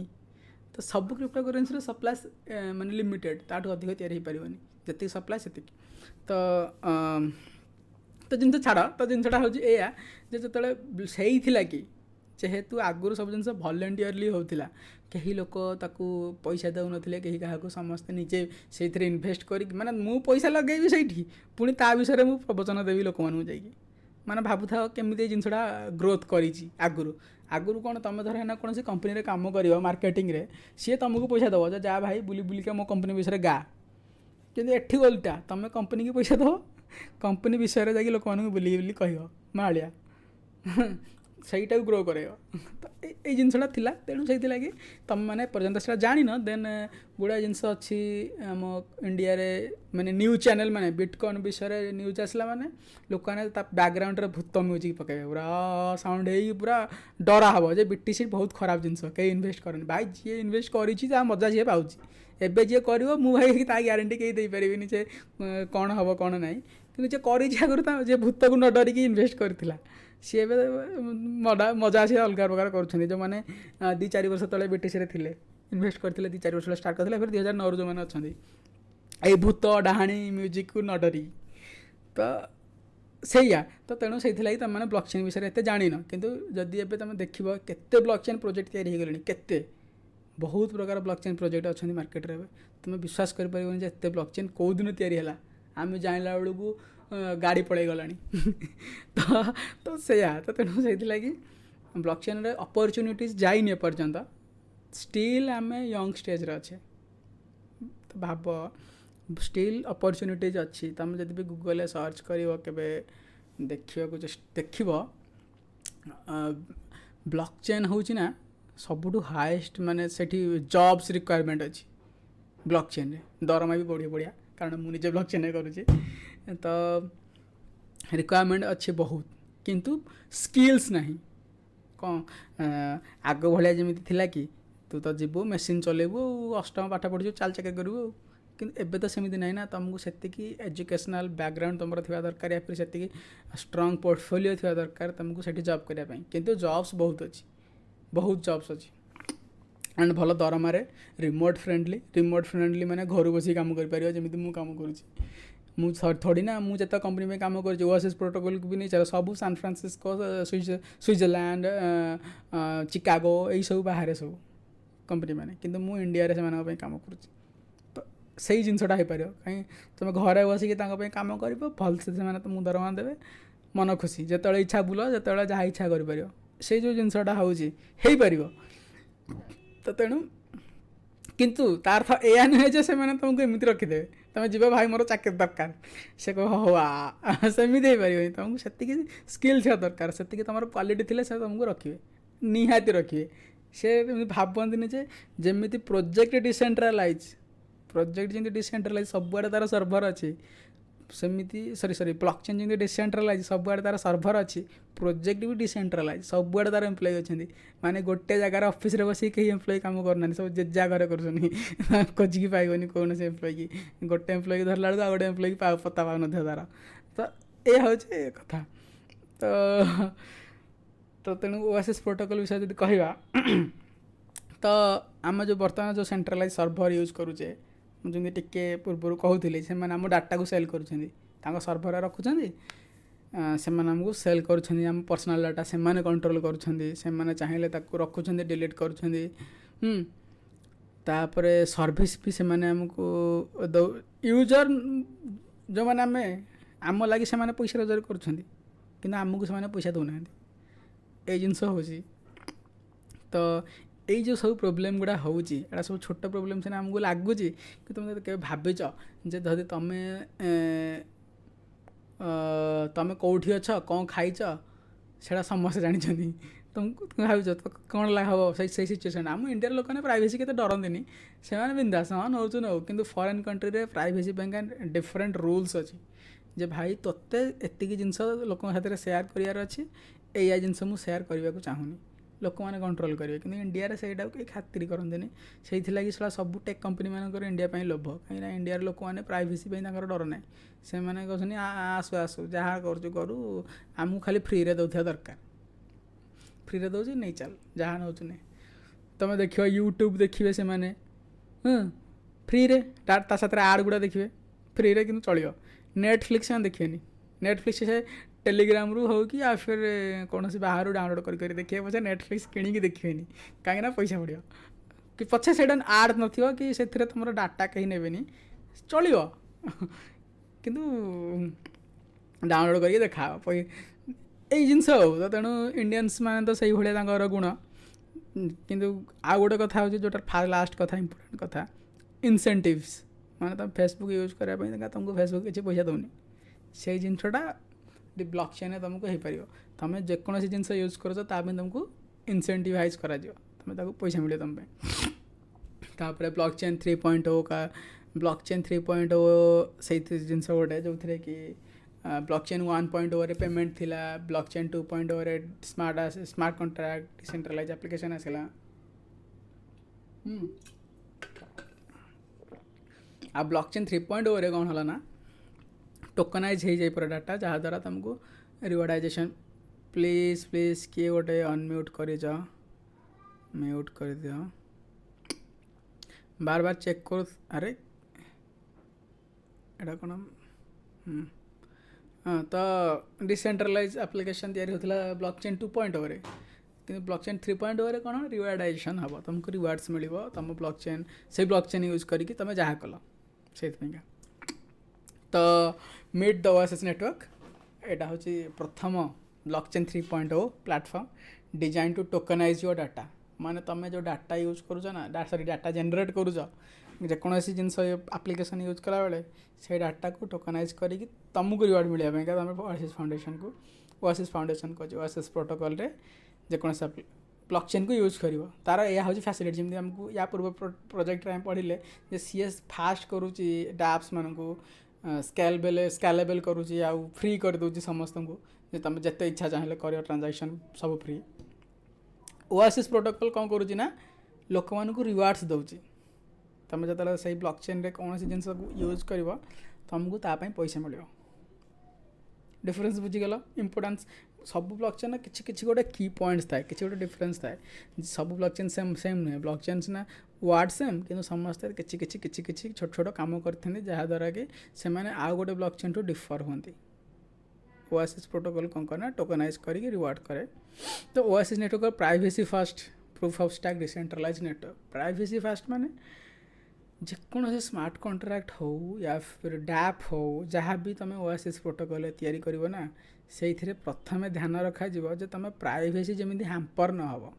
ତ ସବୁ କ୍ରିପ୍ଟୋ କରେନ୍ସିର ସପ୍ଲାଏ ମାନେ ଲିମିଟେଡ଼, ତାଠୁ ଅଧିକ ତିଆରି ହେଇପାରିବନି, ଯେତିକି ସପ୍ଲାଏ ସେତିକି। ତ ଜିନିଷ ଛାଡ଼, ତ ଜିନିଷଟା ହେଉଛି ଏଇଆ ଯେ ଯେତେବେଳେ ସେଇଥିଲା କି ଯେହେତୁ ଆଗରୁ ସବୁ ଜିନିଷ ଭଲେଣ୍ଟିୟରଲି ହେଉଥିଲା, କେହି ଲୋକ ତାକୁ ପଇସା ଦେଉନଥିଲେ କେହି କାହାକୁ, ସମସ୍ତେ ନିଜେ ସେଇଥିରେ ଇନଭେଷ୍ଟ କରିକି, ମାନେ ମୁଁ ପଇସା ଲଗେଇବି ସେଇଠି, ପୁଣି ତା ବିଷୟରେ ମୁଁ ପ୍ରବଚନ ଦେବି ଲୋକମାନଙ୍କୁ ଯାଇକି। ମାନେ ଭାବୁଥାଅ କେମିତି ଏଇ ଜିନିଷଟା ଗ୍ରୋଥ୍ କରିଛି। ଆଗରୁ କ'ଣ, ତୁମେ ଧର ଏଇନା କୌଣସି କମ୍ପାନୀରେ କାମ କରିବ ମାର୍କେଟିଂରେ, ସିଏ ତୁମକୁ ପଇସା ଦେବ ଯେ ଯା ଭାଇ ବୁଲିକା ମୋ କମ୍ପାନୀ ବିଷୟରେ ଗା। କିନ୍ତୁ ଏଠି ଓଲଟା, ତୁମେ କମ୍ପାନୀକି ପଇସା ଦେବ, କମ୍ପାନୀ ବିଷୟରେ ଯାଇକି ଲୋକମାନଙ୍କୁ ବୁଲି କହିବ ମାଳିଆ। ସେଇଟାକୁ ଗ୍ରୋ କରେଇବ। ତ ଏଇ ଜିନିଷଟା ଥିଲା, ତେଣୁ ସେଇଥିଲାଗି ତୁମେମାନେ ପର୍ଯ୍ୟନ୍ତ ସେଇଟା ଜାଣିନ ଦେନ୍ ଗୁଡ଼ାଏ ଜିନିଷ ଅଛି ଆମ ଇଣ୍ଡିଆରେ, ମାନେ ନ୍ୟୁଜ୍ ଚ୍ୟାନେଲ୍ ମାନେ ବିଟକଏନ୍ ବିଷୟରେ ନ୍ୟୁଜ୍ ଆସିଲା ମାନେ ଲୋକମାନେ ତା ବ୍ୟାକ୍ଗ୍ରାଉଣ୍ଡରେ ଭୂତ ମ୍ୟୁଜିକ୍ ପକାଇବେ, ପୁରା ସାଉଣ୍ଡ ହେଇକି ପୁରା ଡରା ହେବ ଯେ ବିଟିସି ବହୁତ ଖରାପ ଜିନିଷ, କେହି ଇନଭେଷ୍ଟ କରେନି। ଭାଇ ଯିଏ ଇନଭେଷ୍ଟ କରିଛି ତା ମଜା ଯିଏ ପାଉଛି, ଏବେ ଯିଏ କରିବ ମୁଁ ଭାଇ ତା ଗ୍ୟାରେଣ୍ଟି କେହି ଦେଇପାରିବିନି ଯେ କ'ଣ ହେବ କ'ଣ ନାହିଁ, କିନ୍ତୁ ଯିଏ କରିଛି ଆଗରୁ ତା ଯିଏ ଭୂତକୁ ନ ଡରିକି ଇନଭେଷ୍ଟ କରିଥିଲା ସିଏ ଏବେ ମଜା ଆସିବା ଅଲଗା ପ୍ରକାର କରୁଛନ୍ତି। ଯେଉଁମାନେ 2-4 ବର୍ଷ ତଳେ ବିଟିସିରେ ଥିଲେ, ଇନଭେଷ୍ଟ କରିଥିଲେ 2-4 ବର୍ଷ ତଳେ ଷ୍ଟାର୍ଟ କରିଥିଲେ, ଏବେ 2009ରୁ ଯେଉଁମାନେ ଅଛନ୍ତି ଏଇ ଭୂତ ଡାହାଣୀ ମ୍ୟୁଜିକ୍କୁ ନ ଡରି। ତ ସେଇଆ, ତ ତେଣୁ ସେଇଥିଲାଗି ତୁମେମାନେ ବ୍ଲକଚେନ୍ ବିଷୟରେ ଏତେ ଜାଣିନ, କିନ୍ତୁ ଯଦି ଏବେ ତୁମେ ଦେଖିବ କେତେ ବ୍ଲକଚେନ୍ ପ୍ରୋଜେକ୍ଟ ତିଆରି ହେଇଗଲେଣି, କେତେ ବହୁତ ପ୍ରକାର ବ୍ଲକଚେନ୍ ପ୍ରୋଜେକ୍ଟ ଅଛନ୍ତି ମାର୍କେଟରେ। ଏବେ ତୁମେ ବିଶ୍ୱାସ କରିପାରିବନି ଯେ ଏତେ ବ୍ଲକଚେନ୍ କେଉଁ ଦିନ ତିଆରି ହେଲା, ଆମେ ଜାଣିଲା ବେଳକୁ ଗାଡ଼ି ପଳେଇ ଗଲାଣି। ତ ସେଇଆ, ତ ତେଣୁ ସେଇଥିଲାଗି ବ୍ଲକଚେନ୍ରେ ଅପରଚ୍ୟୁନିଟିଜ୍ ଯାଇନି ଏପର୍ଯ୍ୟନ୍ତ, ଷ୍ଟିଲ୍ ଆମେ ୟଙ୍ଗ ଷ୍ଟେଜ୍ରେ ଅଛେ। ତ ଭାବ ଷ୍ଟିଲ୍ ଅପରଚ୍ୟୁନିଟିଜ୍ ଅଛି। ତୁମେ ଯଦି ବି ଗୁଗଲରେ ସର୍ଚ୍ଚ କରିବ କେବେ ଦେଖିବ ବ୍ଲକଚେନ୍ ହେଉଛି ନା ସବୁଠୁ ହାଏଷ୍ଟ, ମାନେ ସେଠି ଜବ୍ସ ରିକ୍ୱାରମେଣ୍ଟ ଅଛି ବ୍ଲକଚେନ୍ରେ, ଦରମା ବି ବଢ଼ିଆ, କାରଣ ମୁଁ ନିଜେ ବ୍ଲକଚେନ୍ରେ କରୁଛି। ତ ରିକ୍ୱାରମେଣ୍ଟ ଅଛି ବହୁତ, କିନ୍ତୁ ସ୍କିଲ୍ସ ନାହିଁ। କ'ଣ ଆଗ ଭଳିଆ ଯେମିତି ଥିଲା କି ତୁ ତ ଯିବୁ ମେସିନ୍ ଚଲେଇବୁ, ଅଷ୍ଟମ ପାଠ ପଢ଼ିଛୁ, ଚାଲ ଚାକିରି କରିବୁ ଆଉ, କିନ୍ତୁ ଏବେ ତ ସେମିତି ନାହିଁ ନା। ତୁମକୁ ସେତିକି ଏଜୁକେସନାଲ୍ ବ୍ୟାକ୍ଗ୍ରାଉଣ୍ଡ ତୁମର ଥିବା ଦରକାର, ୟା ଫିର୍ ସେତିକି ଷ୍ଟ୍ରଙ୍ଗ ପୋର୍ଟଫୋଲିଓ ଥିବା ଦରକାର ତୁମକୁ ସେଠି ଜବ୍ କରିବା ପାଇଁ। କିନ୍ତୁ ଜବ୍ସ ବହୁତ ଅଛି, ବହୁତ ଜବ୍ସ ଅଛି, ଆଣ୍ଡ ଭଲ ଦରମାରେ, ରିମୋଟ୍ ଫ୍ରେଣ୍ଡଲି ମାନେ ଘରୁ ବସିକି କାମ କରିପାରିବ, ଯେମିତି ମୁଁ କାମ କରୁଛି। ମୁଁ ଥୋଡ଼ି ନା ମୁଁ ଯେତେ କମ୍ପାନୀ ପାଇଁ କାମ କରୁଛି ଓଆସିସ୍ ପ୍ରୋଟୋକଲ୍କୁ ବି ନେଇ ଚାଲ, ସବୁ ସାନ୍ ଫ୍ରାନ୍ସିସ୍କୋ, ସୁଇଜରଲ୍ୟାଣ୍ଡ, ଚିକାଗୋ, ଏଇସବୁ ବାହାରେ ସବୁ କମ୍ପାନୀ ମାନେ, କିନ୍ତୁ ମୁଁ ଇଣ୍ଡିଆରେ ସେମାନଙ୍କ ପାଇଁ କାମ କରୁଛି। ତ ସେଇ ଜିନିଷଟା ହେଇପାରିବ, କାହିଁ ତୁମେ ଘରେ ବସିକି ତାଙ୍କ ପାଇଁ କାମ କରିବ, ଭଲସେ ସେମାନେ ତୁମକୁ ଦରମା ଦେବେ, ମନ ଖୁସି, ଯେତେବେଳେ ଇଚ୍ଛା ବୁଲ, ଯେତେବେଳେ ଯାହା ଇଚ୍ଛା କରିପାରିବ। ସେଇ ଯେଉଁ ଜିନିଷଟା ହେଉଛି ହେଇପାରିବ। ତ ତେଣୁ କିନ୍ତୁ ତାର ଅର୍ଥ ଏଇଆ ନୁହେଁ ଯେ ସେମାନେ ତୁମକୁ ଏମିତି ରଖିଦେବେ, ତୁମେ ଯିବ ଭାଇ ମୋର ଚାକିରି ଦରକାର, ସେ କହିବ ହଉ ସେମିତି ହେଇପାରିବନି। ତୁମକୁ ସେତିକି ସ୍କିଲ୍ ଥିବା ଦରକାର, ସେତିକି ତୁମର କ୍ୱାଲିଟି ଥିଲେ ସେ ତୁମକୁ ରଖିବେ, ନିହାତି ରଖିବେ। ସେ ଏମିତି ଭାବନ୍ତିନି ଯେ ଯେମିତି ପ୍ରୋଜେକ୍ଟ ଯେମିତି ଡିସେଣ୍ଟ୍ରାଲାଇଜ୍ ସବୁଆଡ଼େ ତା'ର ସର୍ଭର ଅଛି, ସେମିତି ବ୍ଲକଚେନ୍ ଯେମିତି ଡିସେଣ୍ଟ୍ରାଲାଇଜ୍ ସବୁଆଡ଼େ ତା'ର ସର୍ଭର ଅଛି, ପ୍ରୋଜେକ୍ଟ ବି ଡିସେଣ୍ଟ୍ରାଲାଇଜ୍ ସବୁଆଡ଼େ ତା'ର ଏମ୍ପ୍ଲୟି ଅଛନ୍ତି। ମାନେ ଗୋଟେ ଜାଗାରେ ଅଫିସରେ ବସିକି କେହି ଏମ୍ପ୍ଲୟି କାମ କରୁନାହାନ୍ତି, ସବୁ ଯେଜା ଘରେ କରୁଛନ୍ତି। ଖୋଜିକି ପାଇବନି କୌଣସି ଏମ୍ପ୍ଲୟିକି, ଗୋଟେ ଏମ୍ପ୍ଲୟିକି ଧରିଲା ବେଳକୁ ଆଉ ଗୋଟେ ଏମ୍ପ୍ଲୟିକି ପତା ପାଉନଥିବ ତା'ର। ତ ଏ ହେଉଛି କଥା। ତ ତେଣୁ ଓଆସିସ୍ ପ୍ରୋଟୋକଲ୍ ବିଷୟରେ ଯଦି କହିବା, ତ ଆମେ ଯେଉଁ ବର୍ତ୍ତମାନ ଯେଉଁ ସେଣ୍ଟ୍ରାଲାଇଜ୍ ସର୍ଭର ୟୁଜ୍ କରୁଛେ, ମୁଁ ଯେମିତି ଟିକେ ପୂର୍ବରୁ କହୁଥିଲି, ସେମାନେ ଆମ ଡାଟାକୁ ସେଲ୍ କରୁଛନ୍ତି, ତାଙ୍କ ସର୍ଭରରେ ରଖୁଛନ୍ତି, ସେମାନେ ଆମକୁ ସେଲ୍ କରୁଛନ୍ତି ଆମ ପର୍ସନାଲ୍ ଡାଟା, ସେମାନେ କଣ୍ଟ୍ରୋଲ୍ କରୁଛନ୍ତି, ସେମାନେ ଚାହିଁଲେ ତାକୁ ରଖୁଛନ୍ତି, ଡିଲିଟ୍ କରୁଛନ୍ତି। ତାପରେ ସର୍ଭିସ୍ ବି ସେମାନେ ଆମକୁ ୟୁଜର୍ ଯେଉଁମାନେ ଆମ ଲାଗି ସେମାନେ ପଇସା ରୋଜଗାର କରୁଛନ୍ତି, କିନ୍ତୁ ଆମକୁ ସେମାନେ ପଇସା ଦେଉନାହାନ୍ତି। ଏଇ ଜିନିଷ ହେଉଛି। ତ ଏଇ ଯେଉଁ ସବୁ ପ୍ରୋବ୍ଲେମ୍ ଗୁଡ଼ା ହେଉଛି, ଏଇଟା ସବୁ ଛୋଟ ପ୍ରୋବ୍ଲେମ୍ ସିନା ଆମକୁ ଲାଗୁଛି, କିନ୍ତୁ ତୁମେ କେବେ ଭାବିଛ ଯେ ଯଦି ତୁମେ କେଉଁଠି ଅଛ, କ'ଣ ଖାଇଛ, ସେଇଟା ସମସ୍ତେ ଜାଣିଛନ୍ତି, ତୁମକୁ ଭାବିଛ କ'ଣ ହେବ ସେଇ ସିଚୁଏସନ୍। ଆମ ଇଣ୍ଡିଆର ଲୋକମାନେ ପ୍ରାଇଭେସି କେତେ ଡରନ୍ତିନି, ସେମାନେ ବିନ୍ଦାସ ନେଉଛୁ ନେଉ, କିନ୍ତୁ ଫରେନ୍ କଣ୍ଟ୍ରିରେ ପ୍ରାଇଭେସି ପାଇଁକା ଡିଫରେଣ୍ଟ ରୁଲ୍ସ ଅଛି ଯେ ଭାଇ ତୋତେ ଏତିକି ଜିନିଷ ଲୋକଙ୍କ ସାଥିରେ ସେୟାର କରିବାର ଅଛି, ଏଇଆ ଜିନିଷ ମୁଁ ସେୟାର କରିବାକୁ ଚାହୁଁନି, ଲୋକମାନେ କଣ୍ଟ୍ରୋଲ୍ କରିବେ। କିନ୍ତୁ ଇଣ୍ଡିଆରେ ସେଇଟାକୁ କେହି ଖାତିର କରନ୍ତିନି, ସେଇଥିଲାଗି ସେଟା ସବୁ ଟେକ୍ କମ୍ପାନୀ ମାନଙ୍କର ଇଣ୍ଡିଆ ପାଇଁ ଲୋଭ, କାହିଁକିନା ଇଣ୍ଡିଆର ଲୋକମାନେ ପ୍ରାଇଭେସି ପାଇଁ ତାଙ୍କର ଡର ନାହିଁ। ସେମାନେ କହୁଛନ୍ତି ଆସୁ ଯାହା କରୁଛୁ କରୁ, ଆମକୁ ଖାଲି ଫ୍ରିରେ ଦେଉଥିବା ଦରକାର, ଫ୍ରିରେ ଦେଉଛି ନେଇ ଚାଲ, ଯାହା ନେଉଛୁ ନେ। ତୁମେ ଦେଖିବ ୟୁଟ୍ୟୁବ୍ ଦେଖିବେ ସେମାନେ ଫ୍ରିରେ, ତା ସାଥିରେ ଆଡ଼୍ ଗୁଡ଼ା ଦେଖିବେ ଫ୍ରିରେ, କିନ୍ତୁ ଚଳିବ। ନେଟଫ୍ଲିକ୍ସ ସେମାନେ ଦେଖିବେନି, ନେଟଫ୍ଲିକ୍ସ ସେ ଟେଲିଗ୍ରାମରୁ ହେଉ କି ଆଉ ଫିର୍ କୌଣସି ବାହାରୁ ଡାଉନଲୋଡ଼ କରି ଦେଖିବେ, ପଛେ ନେଟଫ୍ଲିକ୍ସ କିଣିକି ଦେଖିବେନି, କାହିଁକିନା ପଇସା ପଡ଼ିବ, କି ପଛେ ସେଇଟା ଆଡ଼୍ ନଥିବ, କି ସେଥିରେ ତୁମର ଡାଟା କେହି ନେବେନି, ଚଳିବ, କିନ୍ତୁ ଡାଉନଲୋଡ଼ କରିକି ଦେଖାଅ ଏଇ ଜିନିଷ ଆଉ। ତ ତେଣୁ ଇଣ୍ଡିଆନ୍ସ ମାନେ ତ ସେଇଭଳିଆ ତାଙ୍କର ଗୁଣ। କିନ୍ତୁ ଆଉ ଗୋଟେ କଥା ହେଉଛି ଯେଉଁଟା ଲାଷ୍ଟ କଥା, ଇମ୍ପୋର୍ଟାଣ୍ଟ କଥା, ଇନସେଣ୍ଟିଭ୍ସ। ମାନେ ତୁମେ ଫେସବୁକ୍ ୟୁଜ୍ କରିବା ପାଇଁ ତୁମକୁ ଫେସବୁକ୍ କିଛି ପଇସା ଦେଉନି, ସେଇ ଜିନିଷଟା ବ୍ଲକ୍ ଚେନ୍ରେ ତୁମକୁ ହେଇପାରିବ। ତୁମେ ଯେକୌଣସି ଜିନିଷ ୟୁଜ୍ କରୁଛ ତା ପାଇଁ ତୁମକୁ ଇନସେଣ୍ଟିଭାଇଜ୍ କରାଯିବ, ତୁମେ ତାକୁ ପଇସା ମିଳିବ ତୁମ ପାଇଁ। ତାପରେ ବ୍ଲକ୍ ଚେନ୍ 3.0 का ବ୍ଲକ୍ ଚେନ୍ 3.0 ସେଇ ଜିନିଷ ଗୋଟେ ଯେଉଁଥିରେ କି ବ୍ଲକ୍ ଚେନ୍ 1.0 ରେ ପେମେଣ୍ଟ ଥିଲା, ବ୍ଲକ୍ ଚେନ୍ 2.0 ରେ ସ୍ମାର୍ଟ କଣ୍ଟ୍ରାକ୍ଟ ଡିସେଣ୍ଟ୍ରାଲାଇଜ୍ ଆପ୍ଲିକେସନ୍ ଆସିଲା। ଆଉ ବ୍ଲକ୍ ଚେନ୍ 3.0 ରେ କ'ଣ ହେଲା ନା ଟୋକନାଇଜ୍ ହେଇଯାଇ ପୁରା ଡାଟା, ଯାହାଦ୍ୱାରା ତୁମକୁ ରିୱାର୍ଡ଼ାଇଜେସନ୍। ପ୍ଲିଜ୍ କିଏ ଗୋଟେ ଅନମ୍ୟୁଟ୍ କରିଛ, म्यूट कर दियो, बार बार चेक करो। अरे एटा कौन हाँ तो डिसेंट्रलाइज एप्लिकेशन तैयारी होता ब्लॉकचेन 2.0 रे, कि ब्लॉकचेन 3.0 रे कौन रिवार्डाइजेशन हम तुमको रिवार्ड्स मिल तुम ब्लॉकचेन से ब्लॉकचेन यूज करके तुम जहाँ कल से। तो मीट द ओएसएस नेटवर्क एटा हूँ प्रथम blockchain 3.0 platform design to tokenize your data. माने तुम जो डाटा यूज करुच ना सॉरी डाटा जनरेट करुच जेकोसी जिनस एप्लिकेशन यूज कला बेले से डाटा को टोकनाइज करके तुमको रिवार्ड मिलने तुम ओएसएस फाउंडेशन को ओएसएस फाउंडेशन को ओएसएस प्रोटोकॉल रे जेकोसी ब्लॉकचेन को यूज कर तार यह हूँ फैसिलिटी जमी आमको या पूर्व प्रोजेक्ट में पढ़ले जे सीएस फास्ट करुच्ची डैप्स मान को स्केलेबल करुच्ची आउ फ्री कर दूँ समस्त को तुम जिते इच्छा चाहिए कर ट्रांजैक्शन सब फ्री। ओएसएस प्रोटोकॉल कौन करुच्ची ना लोक मान को रिवार्ड्स दौची तुम जो से ब्लॉकचेन रे कौन सी जिनस यूज कर तुमको तापाई पैसा मिल। डिफरेंस बुझीगल इंपोर्टेंस सब ब्लॉकचेन किसी किसी गोटे की पॉइंट्स थाए किसी गोटे डिफरेंस थाए सब ब्लॉकचेन सेम नुहे ब्लॉकचेन ना वार्ड सेम किंतु समस्ते किसी किसी किसी किसी छोट छोट काम करते जहाँद्वारा कि से आउ गोटे ब्लॉकचेन टू डिफर होती। ओएसएस प्रोटोकॉल कौन करना टोकनाइज करके रिवार्ड करे। तो OSS network privacy fast proof of stack decentralise network. Privacy fast माने जेकोसी स्मार्ट कॉन्ट्रैक्ट हो या फिर डैप हो जहाँ भी तुम ओएसएस प्रोटोकॉल तैयारी करिवो ना से प्रथम ध्यान रखा जे तुम प्राइवेसी जमी हैम्पर न हो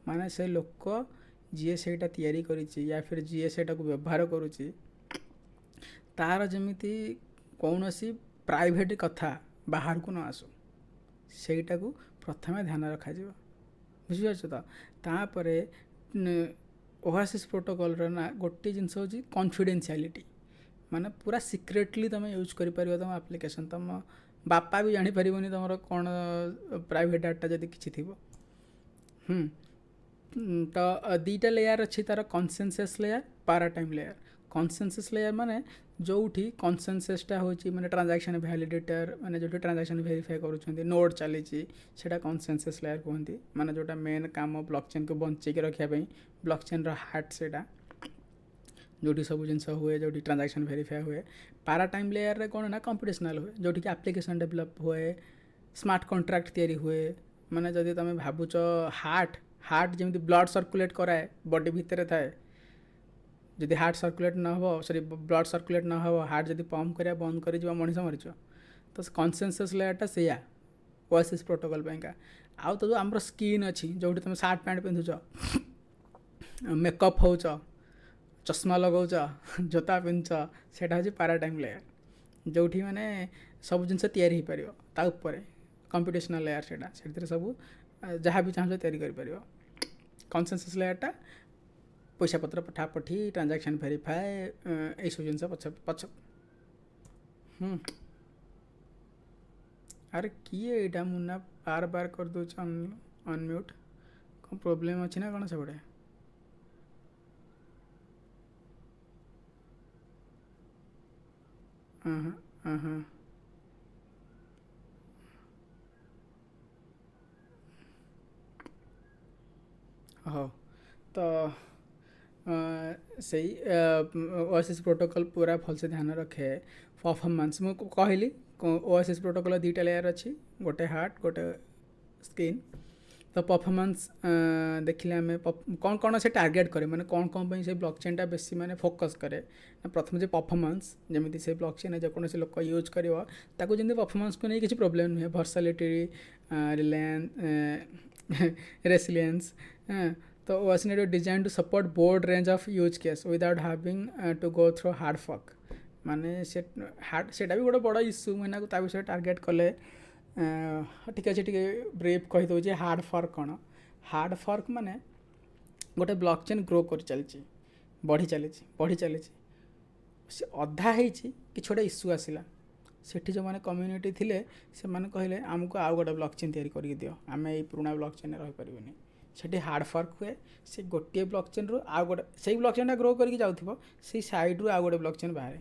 माने से लोक जी सेटा तैयारी करिछि या फिर जी सेटा को व्यवहार करुच्ची तार जमीती कौन सी प्राइवेट कथा बाहर को न आसू सेटा को प्रथम ध्यान रखा बुझीपार तो। तापर ओएसएस प्रोटोकॉल ना गोटे जिनस हूँ कॉन्फिडेंशियलिटी माने पूरा सिक्रेटली तुम यूज कर तुम एप्लिकेशन तुम बापा भी जानी पारिबनी तुम कौन प्राइवेट डाटा जदि किसी थी। तो दीटा लेयर अच्छी तार consensus layer पैराटाइम layer. Consensus layer माने जोठी कन्सेंससटा होची माने ट्रांजैक्शन वैलिडेटर माने जोठी ट्रांजैक्शन वेरीफाई करूछंती नोड चली सेटा कन्सेंसस लेयर कहती माने जोटा मेन काम ब्लॉकचेन को बंचे के रखिया पई ब्लॉकचेन रो हार्ट सेटा जोठी सब जिनस हुए जोठी ट्रांजैक्शन वेरीफाई हुए। पैराटाइम लेयर रे कोन ना कंप्यूटेशनल हुए जोठी कि एप्लिकेशन डेवलप हुए स्मार्ट कॉन्ट्रैक्ट तैयारी हुए माने जदि तुम भावुच हार्ट जमी ब्लड सर्कुलेट कराए बॉडी भितर थाए जदि हार्ट सर्कुलेट न हो सॉरी ब्लड सर्कुलेट न हो हार्ट जदि पंप करा बंद कर मनीष मरीच तो कन्सेंसस लेयरटा से ओएसएस प्रोटोकॉल का। आउ तो आम स्किन अच्छी जो तुम सार्ट पैंट पिंधुच मेकअप हो चश्मा लगाऊच जोता पिंधुच सेटा हूँ पैराटाइम लेयर जो मैंने सब जिनस तैयारी हो पार कंप्यूटेशनल लेयर से सब जहाँ भी चाहूँ तैयारी कर। कन्सेंसस लेयरटा पैसा पत्र पठापठी ट्रांजैक्शन वेरीफाई यही सब जिनस पछ पछ। अरे किए यहाँ मुन्ना बार बार कर दो अनम्यूट कौन प्रोब्लेम अच्छी ना कौन से बड़े हो तो सही ओएसएस प्रोटोकॉल पूरा भल से ध्यान रखे। परफॉर्मेंस मुझे कहली ओएसएस प्रोटोकॉल दीटा लेयर अच्छी गोटे हार्ट गोटे स्किन। तो परफॉर्मेंस देखिले आम कौन कौन से टार्गेट करे माने कौन कौन से ब्लॉकचेनटा बेसी माने फोकस करे ना प्रथम जो परफॉर्मेंस जमी से ब्लॉकचेन जेकोसी लोक यूज कर जमी परफॉर्मेंस को नहीं किसी प्रोब्लेम नुहे वर्सालिटी रेसिलियंस। तो OSS network design to support broad range of use case without having to go through hard fork माने से हार्ड सेटा भी गोटे बड़ा इश्यू मैंने विषय टार्गेट कले ठीक अच्छे टे ब्रीफ कहीदे हार्ड फर्क कौन हार्ड फर्क माने गोटे ब्लॉक चेन ग्रो कर चली बढ़ी चली से अधा हो कि छोटे इश्यू आसला सेठी जो मैंने कम्युनिटी थिले से माने कहले आमको आउ गोटे ब्लॉक चेन तैयारी करके दियो आम ये पुराना ब्लॉक चेन रही पार्बनी सेठी हार्ड फर्क हुए से गोटे ब्लॉक चेन रु आउ गोटे से ब्लॉक चेन ग्रो करके जाऊँ से साइड रु आउ गोटे ब्लॉक चेन बाहर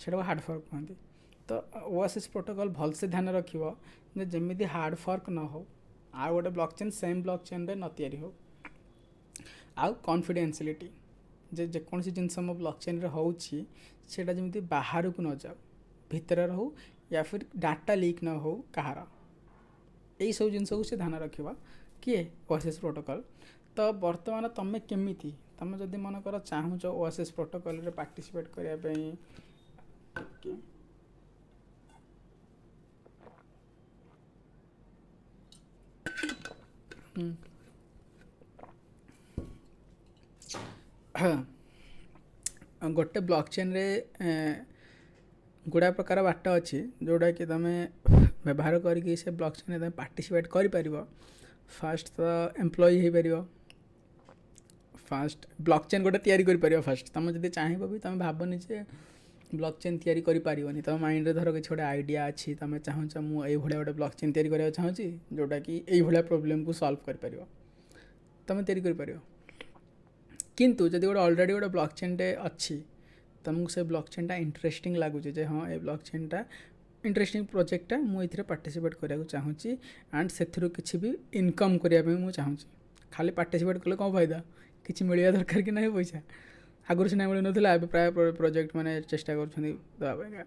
से हार्ड फर्क कहते तो ओएसएस प्रोटोकॉल भलसे ध्यान रखिबो जे जेमिति हार्ड फर्क न हो आउ गोटे block chain same block chain रे न तैयारी हो आउ कॉन्फिडेंशियलिटी जे जेकोसी जिनस मो ब्लॉक चेन रे होउछि सेटा जेमिति बाहर को न जाओ भितर रहू या फिर डाटा लीक न हो कहार यही सब जिन को से ध्यान रखा किए ओएसएस प्रोटोकॉल तो बर्तमान तुम केमिति तुम जदि मन कर चाहूच ओएसएस प्रोटोकॉल रे पार्टिसिपेट करने गोटे ब्लॉक चेन रे गुड़ा प्रकार बाट अच्छी जोड़ा कि तुम व्यवहार करके से ब्लॉक चेन तुम पार्टिसिपेट कर फास्ट तो एम्प्लॉई हो पार फास्ट ब्लॉक चेन गोटे तैयारी कर फास्ट तुम जब चाहिए भी तुम भावनी जे ब्लॉक चेन तैयारी कर तुम माइंड रे धर कि गोटे आइडिया अच्छी तुम चाहूच मुझे गोटे ब्लॉक चेन तैयारी करने चाहूँगी जोटा कि ये प्रोब्लेम को सॉल्व कर तुम तैयारी कर किंतु जब गोटे ऑलरेडी गोटे ब्लॉक चेन टे अच्छी तुमको से ब्लॉक चेनटा इंटरेस्टिंग लगुच जे हाँ ये ब्लॉक चेनटा इंटरेस्टिंग प्रोजेक्टा मुझे पार्टिसिपेट कराया चाहूँगी एंड से किसी भी इनकम करने मुझे चाहूँगी खाली पार्टिसिपेट कले कौन फायदा किसी मिलवा दरकार कि ना पैसा आगुरी सीना मिल ना प्राय प्रोजेक्ट मैंने चेष्टा कर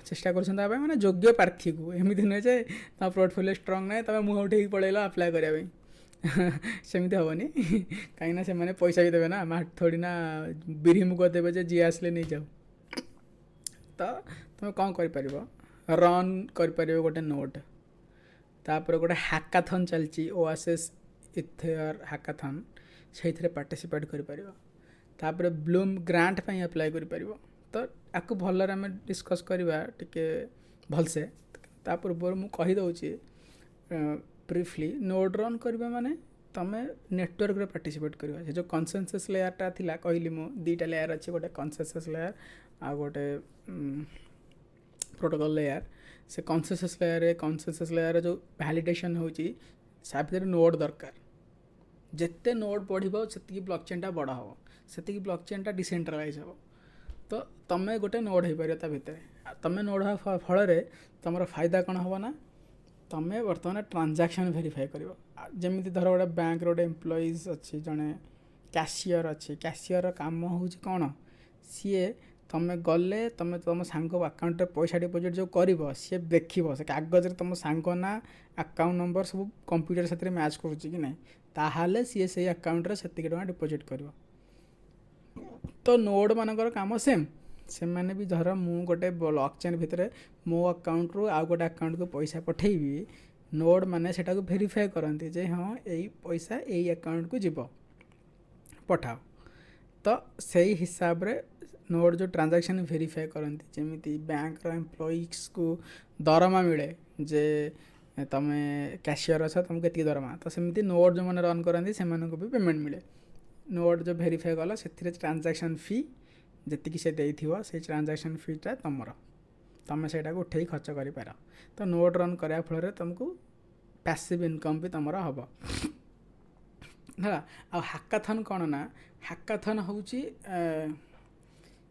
चेष्टा कर मैंने योग्य प्रार्थी को एमती नुहे जे पोर्टफोलियो स्ट्रंग ना तुम मुँह उठे पड़ेल आप्लाय करने सेमती हेनी कहीं से मैंने पैसा भी देवे ना मा थोड़ी ना बिरी मुग देवे जे जी आसले नहीं जाओ तो तुम कौन कर रन कर गोटे नोट तापर गोटे हैकाथन चलती ओएसएस इथेर हैकाथन से पार्टिसिपेट कर ब्लूम ग्रांट पे अप्लाई कर तो आपको भल आम डिस्कस करवा टिके भलसे ता पूर्व मुझे कहीदे ब्रीफली नोड रन करवा माने तुम नेटवर्क रे पार्टिसिपेट करवा जो कनसेंसस लेयरटा थिला कहली मु दीटा लेयर अच्छे गोटे कनसेंसस लेयर आ गोटे प्रोटोकॉल लेयर से कनसेंसस लेयर जो वैलिडेशन होची सा भीतर नोड दरकार जिते नोड बढ़िबो सेति ब्लॉक चेनटा बड़ा हो सेति ब्लॉक चेनटा डिसेंट्रलाइज हो तो तुम गोटे नोड हो पार भितर तुम नोड हो फल तुम फायदा कौन हो ना तुम बर्तमान ट्रांजैक्शन वेरीफाई कर जमी धर गोटे बैंक गोटे एम्प्लॉइज अच्छी जड़े कैशियर अच्छी कैशियर काम हूँ कौन सी तुम गले तुम तुम सांग आकाउंट पैसा डिपोजिट जो कर सी देख से कागज तुम सांग ना अकाउंट नंबर सब कंप्यूटर से मैच करुच्ची ताहले सी से अकाउंट से डिपोजिट कर तो नोड मानकर काम सेम से मैंने भी धर मु गोटे ब्लॉक चेन भितर मो अकाउंट रू आउ गोटे अकाउंट को पैसा पठेबी नोड माने सेटा को वेरीफाई करती जे हाँ यही पैसा यही अकाउंट को जीव पठाओ तो सही हिसाब रे नोड जो ट्रांजैक्शन वेरीफाई करती जमी बैंक एम्प्लॉइज को दरमा मिले जे तुम कैशियर अच्छा तुमको ये दरमा तो सेमती नोड जो मैंने रन करती से भी पेमेंट मिले नोड जो वेरीफाई कला से ट्रांजैक्शन फी जी से देथिबो से ट्रांजैक्शन फीटा तुम से उठे खर्च कर तो नोट रन कराया फल तुमको पैसिव इनकम भी तुम हम है हैकाथन कौन ना हैकाथन हूँ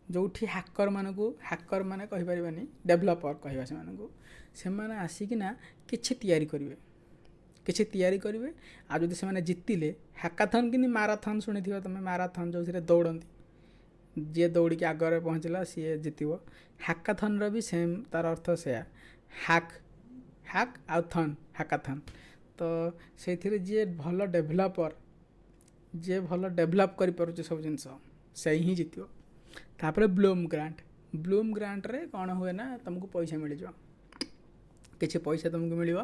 जो हैकर माने कहीपरि डेभलपर कहवा से आसिकिना किछि तैयारी करेंगे आ जदि से जितिले हैकाथन कि माराथन शुणी तुम माराथन जो दौड़ती जी दौड़ के आगे पहुँचला सी जितब हैकाथन भी सेम तार अर्थ से हैक आउ थन हैकाथन तो से जी भल डेभलपर जी भल डेभलप कर सब जिन से ही जितब तापर ब्लूम ग्रांट रे कौन हुए ना तुमको पैसा मिल जाओ किसी पैसा तुमको मिल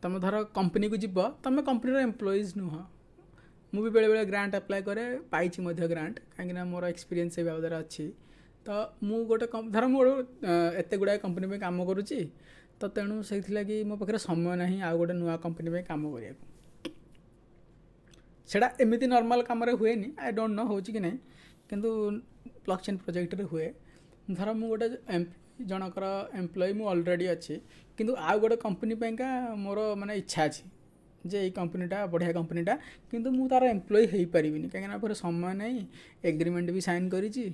तुम धर कंपनी को जीव तुम कंपनी एम्प्लॉइज नुह मुझे बेले बेले ग्रांट अप्लाई करे पाई ग्रांट कहीं मोर एक्सपीरियंस से बाबद अच्छी ତ ମୁଁ ଗୋଟେ ଧର ମୁଁ ଗୋଟେ ଏତେ ଗୁଡ଼ାଏ କମ୍ପାନୀ ପାଇଁ କାମ କରୁଛି, ତ ତେଣୁ ସେଇଥିଲାଗି ମୋ ପାଖରେ ସମୟ ନାହିଁ ଆଉ ଗୋଟେ ନୂଆ କମ୍ପାନୀ ପାଇଁ କାମ କରିବାକୁ। ସେଇଟା ଏମିତି ନର୍ମାଲ୍ କାମରେ ହୁଏନି, ଆଇ ଡୋଣ୍ଟ ନୋ ହେଉଛି କି ନାହିଁ, କିନ୍ତୁ ବ୍ଲକଚେନ୍ ପ୍ରୋଜେକ୍ଟରେ ହୁଏ। ଧର ମୁଁ ଗୋଟେ ଜଣଙ୍କର ଏମ୍ପ୍ଲୟି ମୁଁ ଅଲରେଡ଼ି ଅଛି, କିନ୍ତୁ ଆଉ ଗୋଟେ କମ୍ପାନୀ ପାଇଁକା ମୋର ମାନେ ଇଚ୍ଛା ଅଛି ଯେ ଏଇ କମ୍ପାନୀଟା ବଢ଼ିଆ କମ୍ପାନୀଟା, କିନ୍ତୁ ମୁଁ ତା'ର ଏମ୍ପ୍ଲୟି ହେଇପାରିବିନି କାହିଁକିନା ମୋର ସମୟ ନାହିଁ, ଏଗ୍ରିମେଣ୍ଟ ବି ସାଇନ୍ କରିଛି।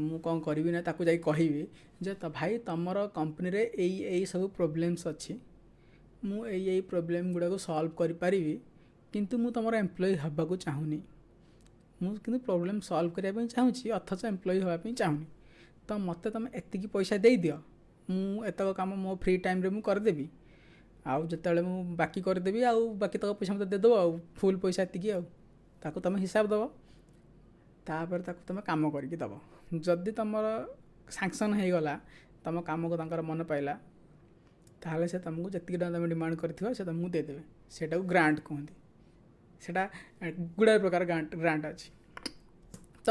ମୁଁ କ'ଣ କରିବି ନା ତାକୁ ଯାଇ କହିବି ଯେ ତ ଭାଇ ତୁମର କମ୍ପାନୀରେ ଏଇ ସବୁ ପ୍ରୋବ୍ଲେମ୍ସ ଅଛି, ମୁଁ ଏଇ ପ୍ରୋବ୍ଲେମ୍ ଗୁଡ଼ାକୁ ସଲ୍ଭ କରିପାରିବି, କିନ୍ତୁ ମୁଁ ତୁମର ଏମ୍ପ୍ଲୟି ହେବାକୁ ଚାହୁଁନି। ମୁଁ କିନ୍ତୁ ପ୍ରୋବ୍ଲେମ୍ ସଲ୍ଭ କରିବା ପାଇଁ ଚାହୁଁଛି, ଅଥଚ ଏମ୍ପ୍ଲୟି ହେବା ପାଇଁ ଚାହୁଁନି। ତ ମୋତେ ତୁମେ ଏତିକି ପଇସା ଦେଇଦିଅ, ମୁଁ ଏତକ କାମ ମୋ ଫ୍ରି ଟାଇମ୍ରେ ମୁଁ କରିଦେବି, ଆଉ ଯେତେବେଳେ ମୁଁ ବାକି କରିଦେବି ଆଉ ବାକି ତକ ପଇସା ମୋତେ ଦେଇଦେବ, ଆଉ ଫୁଲ୍ ପଇସା ଏତିକି, ଆଉ ତାକୁ ତୁମେ ହିସାବ ଦେବ, ତାପରେ ତାକୁ ତୁମେ କାମ କରିକି ଦେବ। ଯଦି ତୁମର ସାଙ୍କସନ୍ ହେଇଗଲା, ତୁମ କାମକୁ ତାଙ୍କର ମନେ ପାଇଲା, ତାହେଲେ ସେ ତୁମକୁ ଯେତିକି ଟଙ୍କା ତୁମେ ଡିମାଣ୍ଡ କରିଥିବ ସେ ତୁମକୁ ଦେଇଦେବେ। ସେଇଟାକୁ ଗ୍ରାଣ୍ଟ କୁହନ୍ତି। ସେଇଟା ଗୁଡ଼ାଏ ପ୍ରକାର ଗ୍ରାଣ୍ଟ ଅଛି। ତ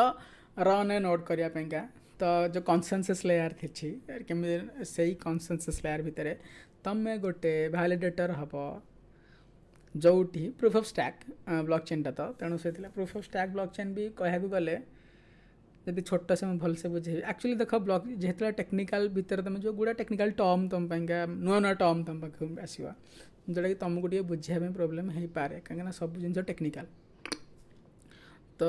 ରନ୍ ନୋଟ୍ କରିବା ପାଇଁକା ତ ଯେଉଁ କନସେନ୍ସସ୍ ଲେୟାର ଅଛି, କେମିତି ସେଇ କନସେନ୍ସସ୍ ଲେୟାର ଭିତରେ ତୁମେ ଗୋଟେ ଭ୍ୟାଲିଡେଟର୍ ହେବ, ଯେଉଁଠି ପ୍ରୁଫ୍ ଅଫ୍ ଷ୍ଟାକ୍ ବ୍ଲକଚେନ୍ଟା, ତ ତେଣୁ ସେଥିଲାଗି ପ୍ରୁଫ୍ ଅଫ୍ ଷ୍ଟାକ୍ ବ୍ଲକଚେନ୍ ବି କହିବାକୁ ଗଲେ ଯଦି ଛୋଟ ସେ ମୁଁ ଭଲସେ ବୁଝେଇବି। ଆକ୍ଚୁଆଲି ଦେଖ ଯେତେବେଳେ ଟେକ୍ନିକାଲ୍ ଭିତରେ ତୁମେ ଯେଉଁ ଗୁଡ଼ା ଟେକ୍ନିକାଲ୍ ଟର୍ମ ତୁମ ପାଇଁକା ନୂଆ ଟର୍ମ ତୁମ ପାଖକୁ ଆସିବ, ଯେଉଁଟାକି ତୁମକୁ ଟିକେ ବୁଝିବା ପାଇଁ ପ୍ରୋବ୍ଲେମ୍ ହେଇପାରେ କାହିଁକିନା ସବୁ ଜିନିଷ ଟେକ୍ନିକାଲ୍। ତ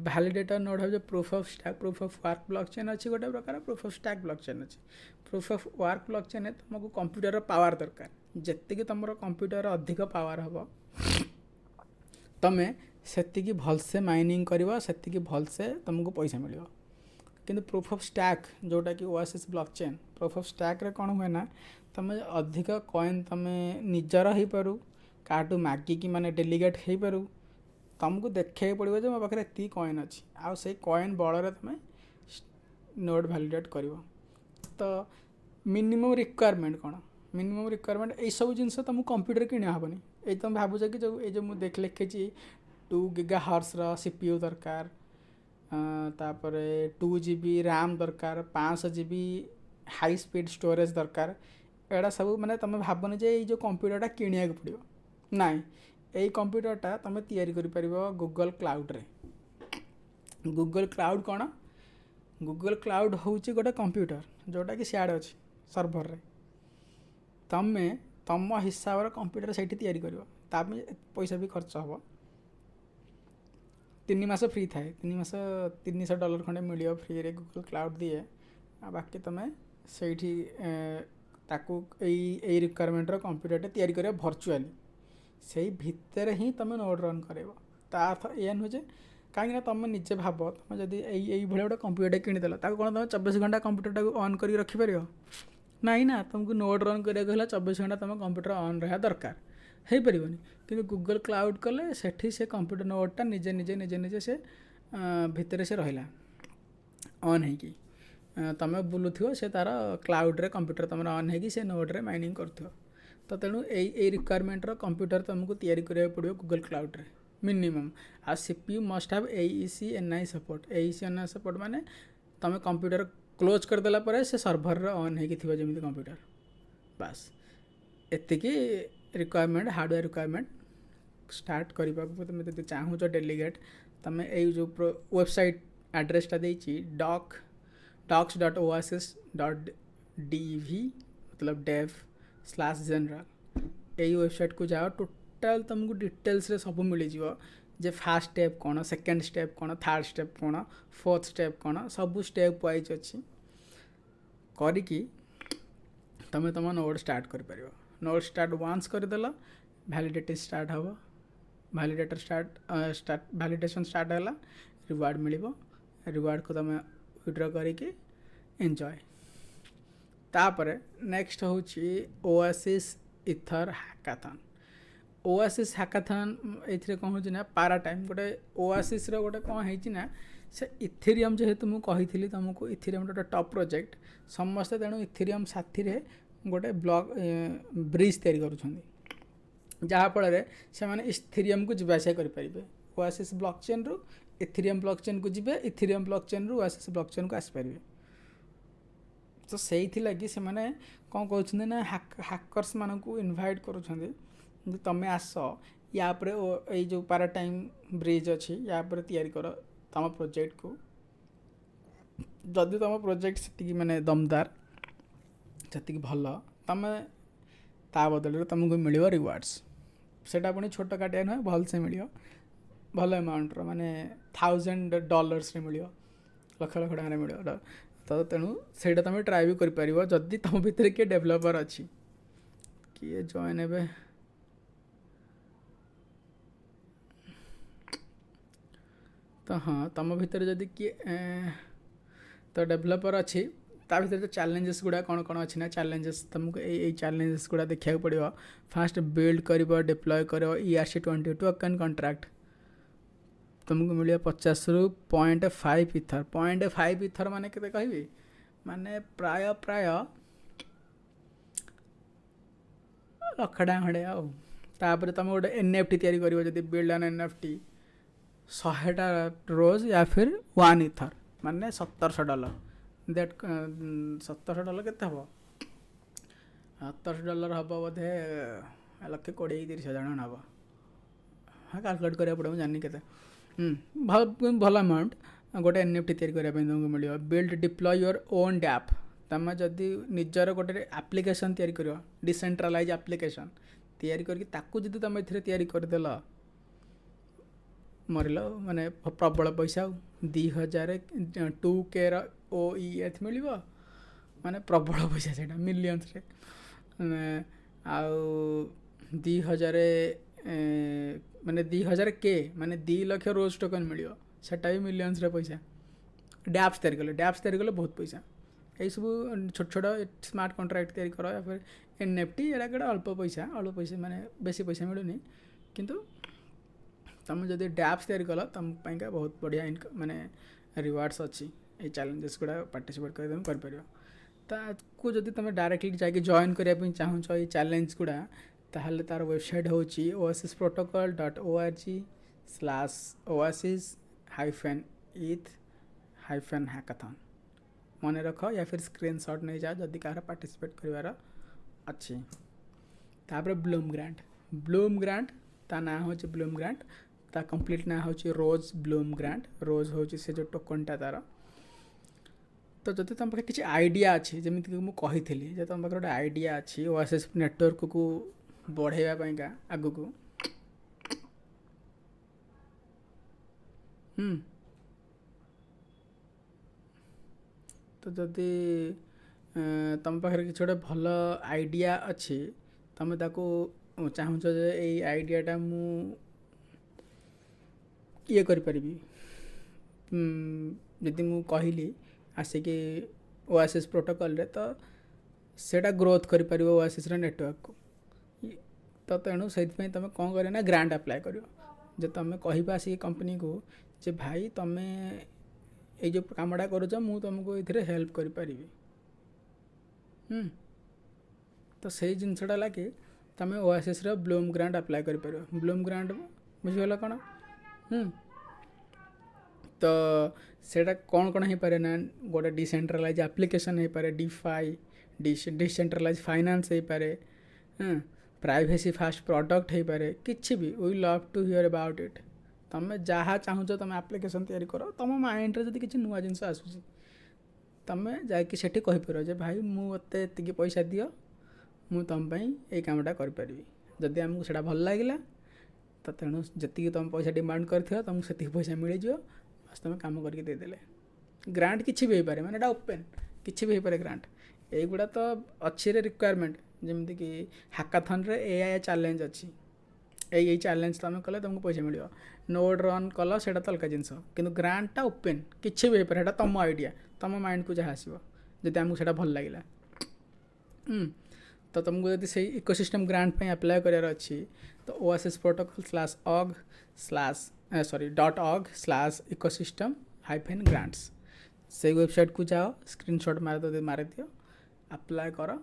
ଭ୍ୟାଲିଡେଟର୍ ନୋଡ୍ ହେଉଛି proof of stack. Proof of work blockchain ଅଛି ଗୋଟେ ପ୍ରକାର, ପ୍ରୁଫ୍ ଅଫ୍ ଷ୍ଟାକ୍ ବ୍ଲକଚେନ୍ ଅଛି। ପ୍ରୁଫ୍ ଅଫ୍ ୱାର୍କ ବ୍ଲକଚେନ୍ରେ ତୁମକୁ କମ୍ପ୍ୟୁଟରର ପାୱାର ଦରକାର। ଯେତିକି ତୁମର କମ୍ପ୍ୟୁଟର ଅଧିକ ପାୱାର ହେବ, ତୁମେ ସେତିକି ଭଲସେ ମାଇନିଂ କରିବ, ସେତିକି ଭଲସେ ତୁମକୁ ପଇସା ମିଳିବ। କିନ୍ତୁ ପ୍ରୁଫ୍ ଅଫ୍ ଷ୍ଟାକ୍ ଯେଉଁଟାକି ଓଆସିସ୍ ବ୍ଲକଚେନ୍, ପ୍ରୁଫ୍ ଅଫ୍ ଷ୍ଟାକ୍ରେ କ'ଣ ହୁଏ ନା, ତୁମେ ଅଧିକ କଏନ୍ ତୁମେ ନିଜର ହେଇପାରୁ, କାହାଠୁ ମାଗିକି ମାନେ ଡେଲିଗେଟ୍ ହେଇପାରୁ, ତୁମକୁ ଦେଖେଇବାକୁ ପଡ଼ିବ ଯେ ମୋ ପାଖରେ ଏତିକି କଏନ୍ ଅଛି, ଆଉ ସେଇ କଏନ୍ ବଳରେ ତୁମେ ନୋଡ୍ ଭ୍ୟାଲିଡେଟ୍ କରିବ। ତ ମିନିମମ୍ ରିକ୍ୱାରମେଣ୍ଟ କ'ଣ? ମିନିମମ୍ ରିକ୍ୱାରମେଣ୍ଟ ଏଇସବୁ ଜିନିଷ ତୁମକୁ କମ୍ପ୍ୟୁଟର କିଣା ହେବନି। ଏଇ ତୁମେ ଭାବୁଛ କି ଯେଉଁ ମୁଁ ଲେଖିଛି 2 GHz CPU ଦରକାର, ତାପରେ 2 GB RAM ଦରକାର, 500 GB ହାଇ ସ୍ପିଡ଼ ଷ୍ଟୋରେଜ୍ ଦରକାର, ଏଗୁଡ଼ା ସବୁ ମାନେ ତୁମେ ଭାବନି ଯେ ଏଇ ଯେଉଁ କମ୍ପ୍ୟୁଟରଟା କିଣିବାକୁ ପଡ଼ିବ। ନାଇଁ, ଏଇ କମ୍ପ୍ୟୁଟରଟା ତୁମେ ତିଆରି କରିପାରିବ ଗୁଗଲ୍ କ୍ଲାଉଡ଼୍ରେ। ଗୁଗଲ୍ କ୍ଲାଉଡ଼୍ କ'ଣ? ଗୁଗଲ୍ କ୍ଲାଉଡ଼୍ ହେଉଛି ଗୋଟେ କମ୍ପ୍ୟୁଟର ଯେଉଁଟାକି ସିଆଡ଼େ ଅଛି ସର୍ଭରରେ। ତୁମେ ତୁମ ହିସାବର କମ୍ପ୍ୟୁଟର ସେଇଠି ତିଆରି କରିବ, ତା ପାଇଁ ପଇସା ବି ଖର୍ଚ୍ଚ ହେବ। 3 ମାସ ଫ୍ରି ଥାଏ, 3 ମାସ $300 ଖଣ୍ଡେ ମିଳିବ ଫ୍ରିରେ, ଗୁଗଲ୍ କ୍ଲାଉଡ଼୍ ଦିଏ। ଆଉ ବାକି ତୁମେ ସେଇଠି ତାକୁ ଏଇ ରିକ୍ୱାରମେଣ୍ଟର କମ୍ପ୍ୟୁଟରଟା ତିଆରି କରିବ ଭର୍ଚୁଆଲି। ସେଇ ଭିତରେ ହିଁ ତୁମେ ନୋଡ୍ ରନ୍ କରାଇବ। ତା ଅର୍ଥ ଏଇଆ ନୁହେଁ ଯେ, କାହିଁକିନା ତୁମେ ନିଜେ ଭାବ, ତୁମେ ଯଦି ଏଇଭଳିଆ ଗୋଟେ କମ୍ପ୍ୟୁଟରଟା କିଣିଦେଲ, ତାକୁ କ'ଣ ତୁମେ 24 ଘଣ୍ଟା କମ୍ପ୍ୟୁଟରଟାକୁ ଅନ୍ କରିକି ରଖିପାରିବ? ନାଇଁ ନା, ତୁମକୁ ନୋଡ୍ ରନ୍ କରିବାକୁ ହେଲେ 24 ଘଣ୍ଟା ତୁମ କମ୍ପ୍ୟୁଟର ଅନ୍ ରହିବା ଦରକାର, ହେଇପାରିବନି। କିନ୍ତୁ ଗୁଗଲ୍ କ୍ଲାଉଡ଼୍ କଲେ ସେଠି ସେ କମ୍ପ୍ୟୁଟର ନୋଡ୍ଟା ନିଜେ ସେ ଭିତରେ ସେ ରହିଲା ଅନ୍ ହେଇକି, ତୁମେ ବୁଲୁଥିବ, ସେ ତା'ର କ୍ଲାଉଡ଼୍ରେ କମ୍ପ୍ୟୁଟର ତୁମର ଅନ୍ ହେଇକି ସେ ନୋଡ୍ରେ ମାଇନିଂ କରୁଥିବ। ତ ତେଣୁ ଏଇ ରିକ୍ୱାରମେଣ୍ଟର କମ୍ପ୍ୟୁଟର ତୁମକୁ ତିଆରି କରିବାକୁ ପଡ଼ିବ ଗୁଗଲ୍ କ୍ଲାଉଡ଼୍ରେ ମିନିମମ୍। ଆଉ CPU must have AEC NI support. AEC NI support ମାନେ ତୁମେ କମ୍ପ୍ୟୁଟର କ୍ଲୋଜ୍ କରିଦେଲା ପରେ ସେ ସର୍ଭରରେ ଅନ୍ ହେଇକି ଥିବ ଯେମିତି କମ୍ପ୍ୟୁଟର, ବାସ୍ ଏତିକି ରିକ୍ୱାରମେଣ୍ଟ, ହାର୍ଡ଼ୱେର୍ ରିକ୍ୱାରମେଣ୍ଟ। ଷ୍ଟାର୍ଟ କରିବାକୁ ତୁମେ ଯଦି ଚାହୁଁଛ ଡେଲିଗେଟ୍, ତୁମେ ଏଇ ଯେଉଁ ୱେବସାଇଟ୍ ଆଡ୍ରେସ୍ଟା ଦେଇଛି docs.oasis.dev मतलब dev/general, ଏଇ ୱେବସାଇଟ୍କୁ ଯାଅ। ଟୋଟାଲ୍ ତୁମକୁ ଡିଟେଲ୍ସରେ ସବୁ ମିଳିଯିବ ଯେ ଫାର୍ଷ୍ଟ ଷ୍ଟେପ୍ କ'ଣ, ସେକେଣ୍ଡ ଷ୍ଟେପ୍ କ'ଣ, ଥାର୍ଡ଼ ଷ୍ଟେପ୍ କ'ଣ, ଫୋର୍ଥ ଷ୍ଟେପ୍ କ'ଣ, ସବୁ ଷ୍ଟେପ୍ ୱାଇଜ୍ ଅଛି। କରିକି ତୁମେ ତୁମ ନୋଡ୍ ଷ୍ଟାର୍ଟ କରିପାରିବ। ନୋଡ୍ ଷ୍ଟାର୍ଟ ୱାନ୍ସ କରିଦେଲ, ଭ୍ୟାଲିଡେଟିଂ ଷ୍ଟାର୍ଟ ହେବ। ଭ୍ୟାଲିଡେସନ୍ ଷ୍ଟାର୍ଟ ହେଲା, ରିୱାର୍ଡ଼ ମିଳିବ। ରିୱାର୍ଡ଼କୁ ତୁମେ ୱିଡ୍ର କରିକି ଏନ୍ଜୟ। ତାପରେ ନେକ୍ସଟ ହେଉଛି ଓଆସିସ୍ ଇଥର୍ ହ୍ୟାକାଥନ୍। ଓଆସିସ୍ ହ୍ୟାକାଥନ୍ ଏଇଥିରେ କ'ଣ ହେଉଛି ନା, ପାରାଟାଇମ୍ ଗୋଟେ ଓଆସିସ୍ର ଗୋଟେ କ'ଣ ହେଇଛି ନା, ସେ ଇଥେରିୟମ୍ ଯେହେତୁ ମୁଁ କହିଥିଲି ତୁମକୁ, ଇଥେରିୟମ୍ ଗୋଟେ ଟପ୍ ପ୍ରୋଜେକ୍ଟ ସମସ୍ତେ, ତେଣୁ ଇଥେରିୟମ୍ ସାଥିରେ ଗୋଟେ ବ୍ରିଜ୍ ତିଆରି କରୁଛନ୍ତି, ଯାହାଫଳରେ ସେମାନେ ଇଥେରିୟମ୍କୁ ଯିବା ଆସିବା କରିପାରିବେ। ओएसिस ब्लॉकचेन रु इथेरियम ब्लॉकचेन को जिबे, इथेरियम ब्लॉकचेन रु ओएसिस ब्लॉकचेन को आसपारे। तो से लगी से मैंने कौन कहते ना हैकर्स मान को इनवाइट करुँच तुम्हें आस या ये जो पैराटाइम ब्रिज अच्छी या तैयारी कर तुम प्रोजेक्ट को। जदि तुम प्रोजेक्ट से माने दमदार जी भल तुम ता बदल तुमको मिल रिवार्ड्स सेटा पुणी छोट काटिया नुहे भल से मिल भल अमाउंटर माने $1000 रे मिल लक्ष लक्ष टकर मिल। तो तेणु से तुम ट्राए भी कर जदि तुम भितर किए डेभलपर अच्छी किए जॉइन ए तो हाँ तुम भितर जदि किए तो डेभलपर अच्छी ता भीतर तो चैलेंजेस गुड़ा कौन कौन अच्छी ना चैलेंजेस तुमको ये चैलेंजेस गुड़ा देखा पड़ो। फास्ट बिल्ड कर डिप्लॉय कर ERC-22 टोकन कॉन्ट्रैक्ट तुमको मिले 50 रु 0.5 इथर 0.5 इथर माने केते कहबी माने प्राय प्राय लखड़ा खड़े आउे तुम गोटे NFT तैयारी कर जब बिल्ड एन NFT 100टा रोज या फिर 1 इथर माने $1700 दैट $1700 के हम $1700 हम बोधे 1,20,000-30,000 हम हाँ कैलकुलेट करा पड़ो जानी के भल अमाउंट गोटे NFT तैयारी करने तुमको मिले। Build deploy your own dapp तुम जदि निजर गोटे एप्लिकेशन तैयारी कर डिसेंट्रलाइज एप्लिकेशन तैयारी करके तुम ए करदेल मरल माने प्रबल पैसा 2,000 OETH मिल माने प्रबल पैसा से मिलियंस आउ 2,000 माने 2,000 माने 2 लाख रोज टोकन मिल सेटा भी मिलियंस पैसा। डैप्स तैयारी कले बहुत पैसा यही सब छोट छोट स्मार्ट कॉन्ट्रैक्ट तैयारी कर या फिर NFT एड़ा कड़ा अल्प पैसा माने बेसी पैसा मिलूनी किंतु तुम जब डैप्स तैयारी कल तुम बहुत बढ़िया इनकम माने रिवार्ड्स अच्छी ये चैलेंजेस गुड़ा पार्टिसिपेट कर जब तुम डायरेक्टली जाके जॉइन करने चाहूँ ये चैलेंज गुड़ा ताहले तार वेबसाइट हूँ oasisprotocol.org/oasis-eth-hackathon मन रख या फिर स्क्रीनशॉट नहीं जाओ जदि कह पार्टिसिपेट कर अच्छी। तापर ब्लूम ग्रांट ता ना हूँ ब्लूम ग्रांट ता कंप्लीट ना हूँ रोज ब्लूम ग्रांट रोज हूँ से जो टोकनटा तार। तो जब तुम पाखे किसी आइडिया अच्छी जमीक मुझे कही तुम पाखे गोटे आइडिया अच्छी ओएसिस नेटवर्क को बढ़ावा आग को तो जदि तुम पाखे किसी गोटे भल आइडिया अच्छी तुम चाहूँ ये आइडियाटा मु ये करी जदि मु कहली आसिक ओएसिस प्रोटोकॉल रे तो सेटा ग्रोथ कर ओएसिस नेटवर्क को। तो तेणु से तुम कौन कर ना ग्रांट अप्लाई कर जे तुम कह आसिक कंपनी को जे भाई तुम्हें ये जो कामटा कर तुमको ये हेल्प करी। तो से जिनसटा लगे तुम ओएसिस ब्लूम ग्रांट अप्लाई कर ब्लूम ग्रांट बुझीगल कौन तो सेटा कौन कौन हो पारे ना गोटे डिसेंट्रलाइज एप्लिकेशन हो पारे DeFi डिसेंट्रलाइज फाइनेंस हो पारे प्राइवेसी फास्ट प्रोडक्ट हो पारे किसी भी we love to hear about it. तुम जहाँ चाहूँ तुम एप्लिकेशन तैयारी कर तुम माइंड रे जदि किसी नुआ जिनस आसूसी तुम जाकि सेठी कहीपर जे भाई मुझे एति पैसा दियो मु तुम ये कामटा करी जदि आमको सेटा भल लगे तो तेणु जी तुम पैसा डिमांड कर तुमको से पैसा मिल जाओ बस तुम कम करके देदेले। ग्रांट किसी भी हो पारे माने ओपन किसी भी हो पारे ग्रांट युवा तो अच्छी रिक्वायरमेंट जमती कि हैकाथन रे AI चैलेंज अच्छी यही चैलेंज तुम कले तुमको पैसा मिल नोड रन कल से अलग जिनस कि ग्रांटा ओपन किसी भी हो पारे तुम आइडिया तुम माइंड को जहाँ आसो जब आमको से भल लगे तो तुमको यदि से इकोसिस्टम ग्रांट पे अप्लाई करार अच्छी तो oasisprotocol.org/ecosystem-grants से वेबसाइट को जाओ स्क्रीनशॉट मार दियो अप्लाई कर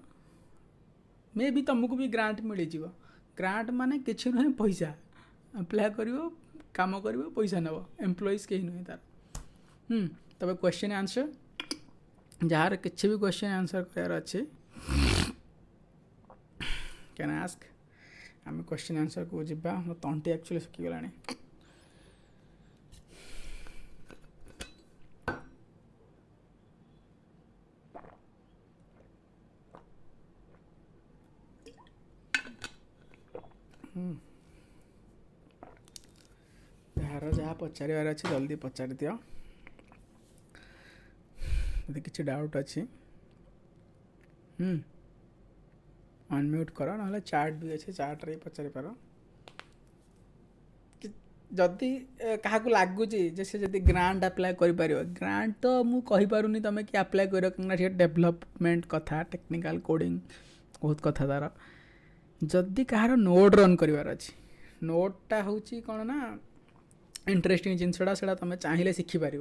मे भी तुमको भी ग्रांट मिल जाव। ग्रांट माने किसी नुहे पैसा अप्लाई कर काम कर पैसा नब एम्प्लॉइज कहीं नुहे तार तब क्वेश्चन आंसर जार किसी भी क्वेश्चन आंसर करार अच्छे कैन आस्क आम क्वेश्चन आंसर को जीवा मो तंटी एक्चुअली सुखीगला जार जहाँ पचार अच्छे जल्दी पचारि दियो यदि किसी डाउट अच्छी अनम्यूट कर ना चार्ट भी अच्छे चार्ट रे पचारि पार जदि क्या लगुच जे से जदि ग्रांट अप्लाई कर ग्रांट तो मुझे कहीपरूनी तुम कि अप्लाई कर डेभलपमेंट कथा टेक्निकल कोडिंग बहुत कथा तार जदि कहार नोट रन करार अच्छी नोटा हूँ कौन ना इंटरेस्टिंग जिनसटा से तुम चाहिए शिखिपार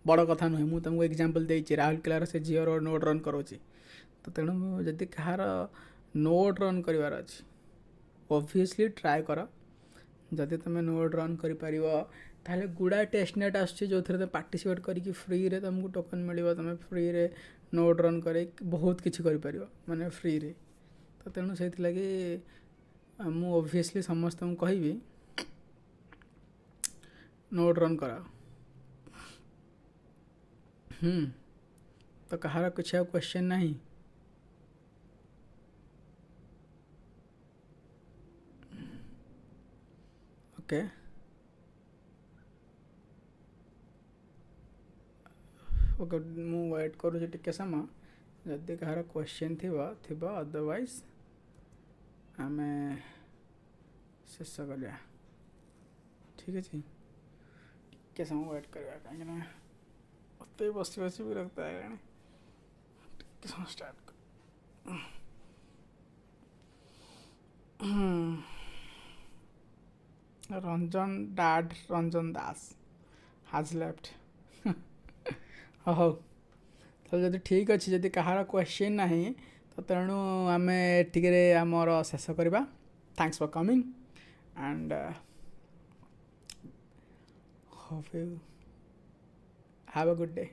बड़ कथा नुहे मुझे तुमको एग्जांपल देती राहुल किलार से झीर नोट रन करोची तो तेणु जदि कहार नोट रन करार अच्छी ऑब्वियसली ट्राए कर जदि तुम नोट रन कर गुड़ा टेस्टनेट आस जो थे तुम पार्टिसिपेट करके फ्री रे तुमको टोकन मिल तुम फ्री रे नोट रन कर बहुत किसी कर माने फ्री रे तो तेणु से लगी मु ऑब्वियसली समस्त कहि नोट रन करा तो कहार कुछ क्वेश्चन नहीं ओके ओके मु वेट करूँ टिके समय जदि कहार क्वेश्चन थी अदरवाइज आम शेष कर ठीक अच्छे टिके समय वेट करवा कहीं मत बस बस विरक्त है स्टार्ट रंजन डैड रंजन दास हाज लेफ्ट हो तो जब ठीक अच्छे जदि कहार क्वेश्चन ना तो तेणु आम टिके आमर शेष करवा thanks for coming and hope you have a good day.